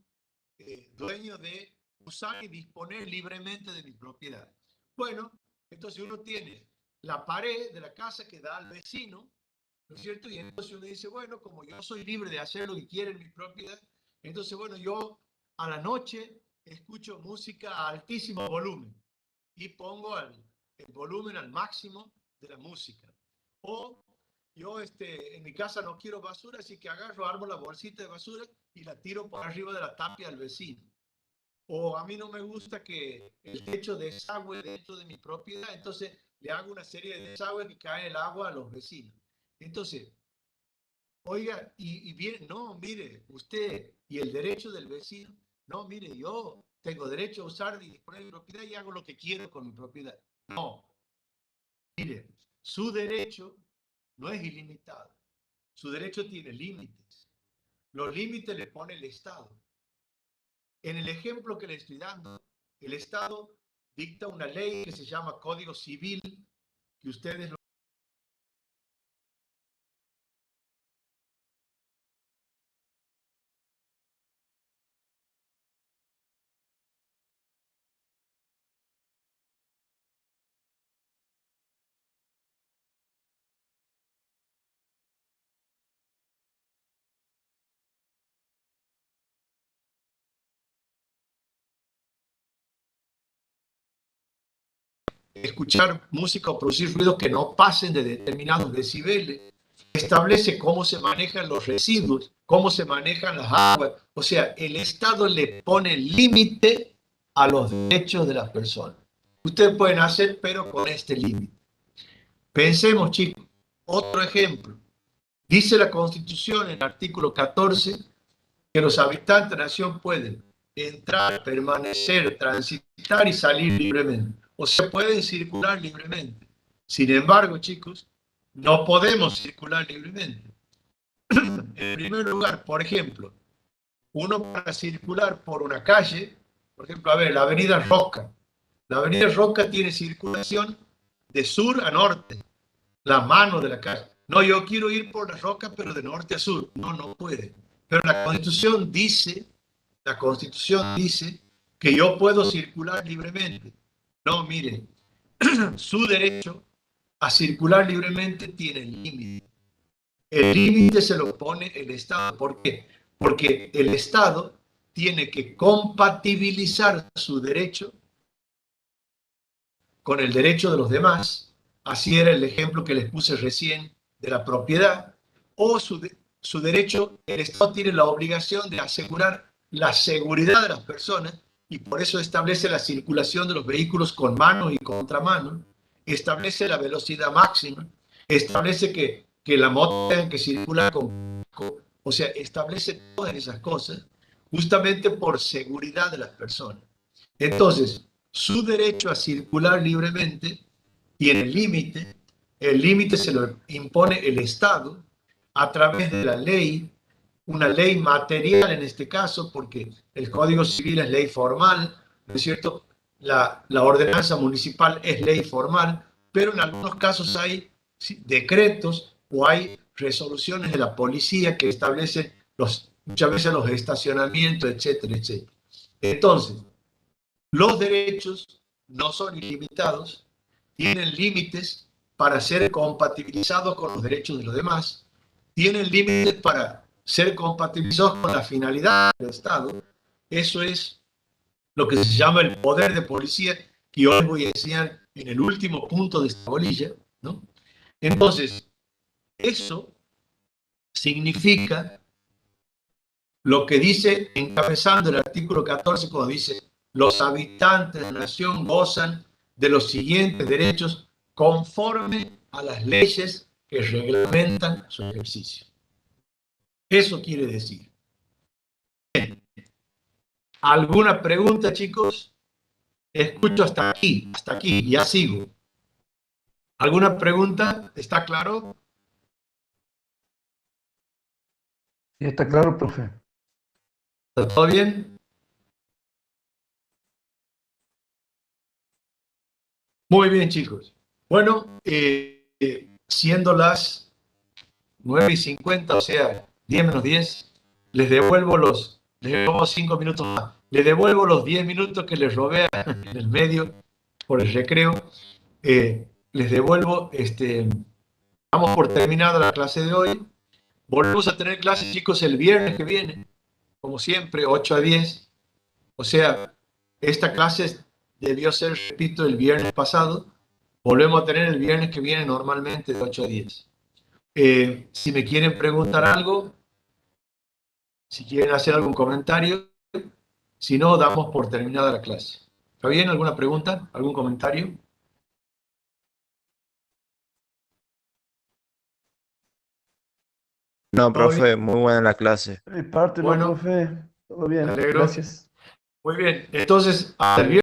dueño de usar y disponer libremente de mi propiedad. Bueno, entonces uno tiene la pared de la casa que da al vecino, ¿no es cierto? Y entonces uno dice, bueno, como yo soy libre de hacer lo que quiera en mi propiedad, entonces, bueno, yo a la noche escucho música a altísimo volumen y pongo el volumen al máximo de la música. O yo en mi casa no quiero basura, así que agarro, armo la bolsita de basura y la tiro por arriba de la tapia al vecino. O a mí no me gusta que el techo desagüe dentro de mi propiedad, entonces le hago una serie de desagües que cae el agua a los vecinos. Entonces, Oiga, y viene, no, mire, usted y el derecho del vecino, no, mire, yo tengo derecho a usar y disponer de mi propiedad y hago lo que quiero con mi propiedad. No, mire, su derecho no es ilimitado. Su derecho tiene límites. Los límites le pone el Estado. En el ejemplo que le estoy dando, el Estado dicta una ley que se llama Código Civil, que ustedes lo escuchar música o producir ruidos que no pasen de determinados decibeles. Establece cómo se manejan los residuos, cómo se manejan las aguas. O sea, el Estado le pone límite a los derechos de las personas. Ustedes pueden hacer, pero con este límite. Pensemos, chicos, otro ejemplo. Dice la Constitución en el artículo 14 que los habitantes de la nación pueden entrar, permanecer, transitar y salir libremente. O sea, pueden circular libremente. Sin embargo, chicos, no podemos circular libremente. En primer lugar, por ejemplo, uno para circular por una calle, por ejemplo, a ver, la avenida Roca. La avenida Roca tiene circulación de sur a norte, la mano de la calle. No, yo quiero ir por la Roca, pero de norte a sur. No, no puede. Pero la Constitución dice que yo puedo circular libremente. No, mire, su derecho a circular libremente tiene límite. El límite se lo pone el Estado. ¿Por qué? Porque el Estado tiene que compatibilizar su derecho con el derecho de los demás. Así era el ejemplo que les puse recién de la propiedad. O su derecho, el Estado tiene la obligación de asegurar la seguridad de las personas y por eso establece la circulación de los vehículos con mano y contramano, establece la velocidad máxima, establece que la moto tenga que circular o sea, establece todas esas cosas justamente por seguridad de las personas. Entonces, su derecho a circular libremente tiene límite, el límite se lo impone el Estado a través de la ley, una ley material en este caso, porque el Código Civil es ley formal, ¿no es cierto? La ordenanza municipal es ley formal, pero en algunos casos hay decretos o hay resoluciones de la policía que establecen muchas veces los estacionamientos, etcétera, etcétera. Entonces, los derechos no son ilimitados, tienen límites para ser compatibilizados con los derechos de los demás, tienen límites para ser compatibilizados con la finalidad del Estado. Eso es lo que se llama el poder de policía, que yo les voy a enseñar en el último punto de esta bolilla, ¿no? Entonces, eso significa lo que dice, encabezando el artículo 14, cuando dice, los habitantes de la nación gozan de los siguientes derechos conforme a las leyes que reglamentan su ejercicio. Eso quiere decir. ¿Alguna pregunta, chicos? Escucho hasta aquí, ya sigo. ¿Alguna pregunta? ¿Está claro? Ya está claro, profe. ¿Está todo bien? Muy bien, chicos. Bueno, siendo las 9:50, o sea, 10 menos 10, les devuelvo 5 minutos más. Les devuelvo los 10 minutos que les robé en el medio por el recreo. Les devuelvo, damos por terminada la clase de hoy. Volvemos a tener clases, chicos, el viernes que viene, como siempre, 8 a 10. O sea, esta clase debió ser, repito, el viernes pasado. Volvemos a tener el viernes que viene normalmente de 8 a 10. Si me quieren preguntar algo, si quieren hacer algún comentario, si no, damos por terminada la clase. ¿Está bien? ¿Alguna pregunta? ¿Algún comentario? No, ¿Todo bien? profe, muy buena la clase. De mi parte, no, Bueno, profe. Todo bien. me alegro. Gracias. Muy bien. Entonces, hasta el viernes.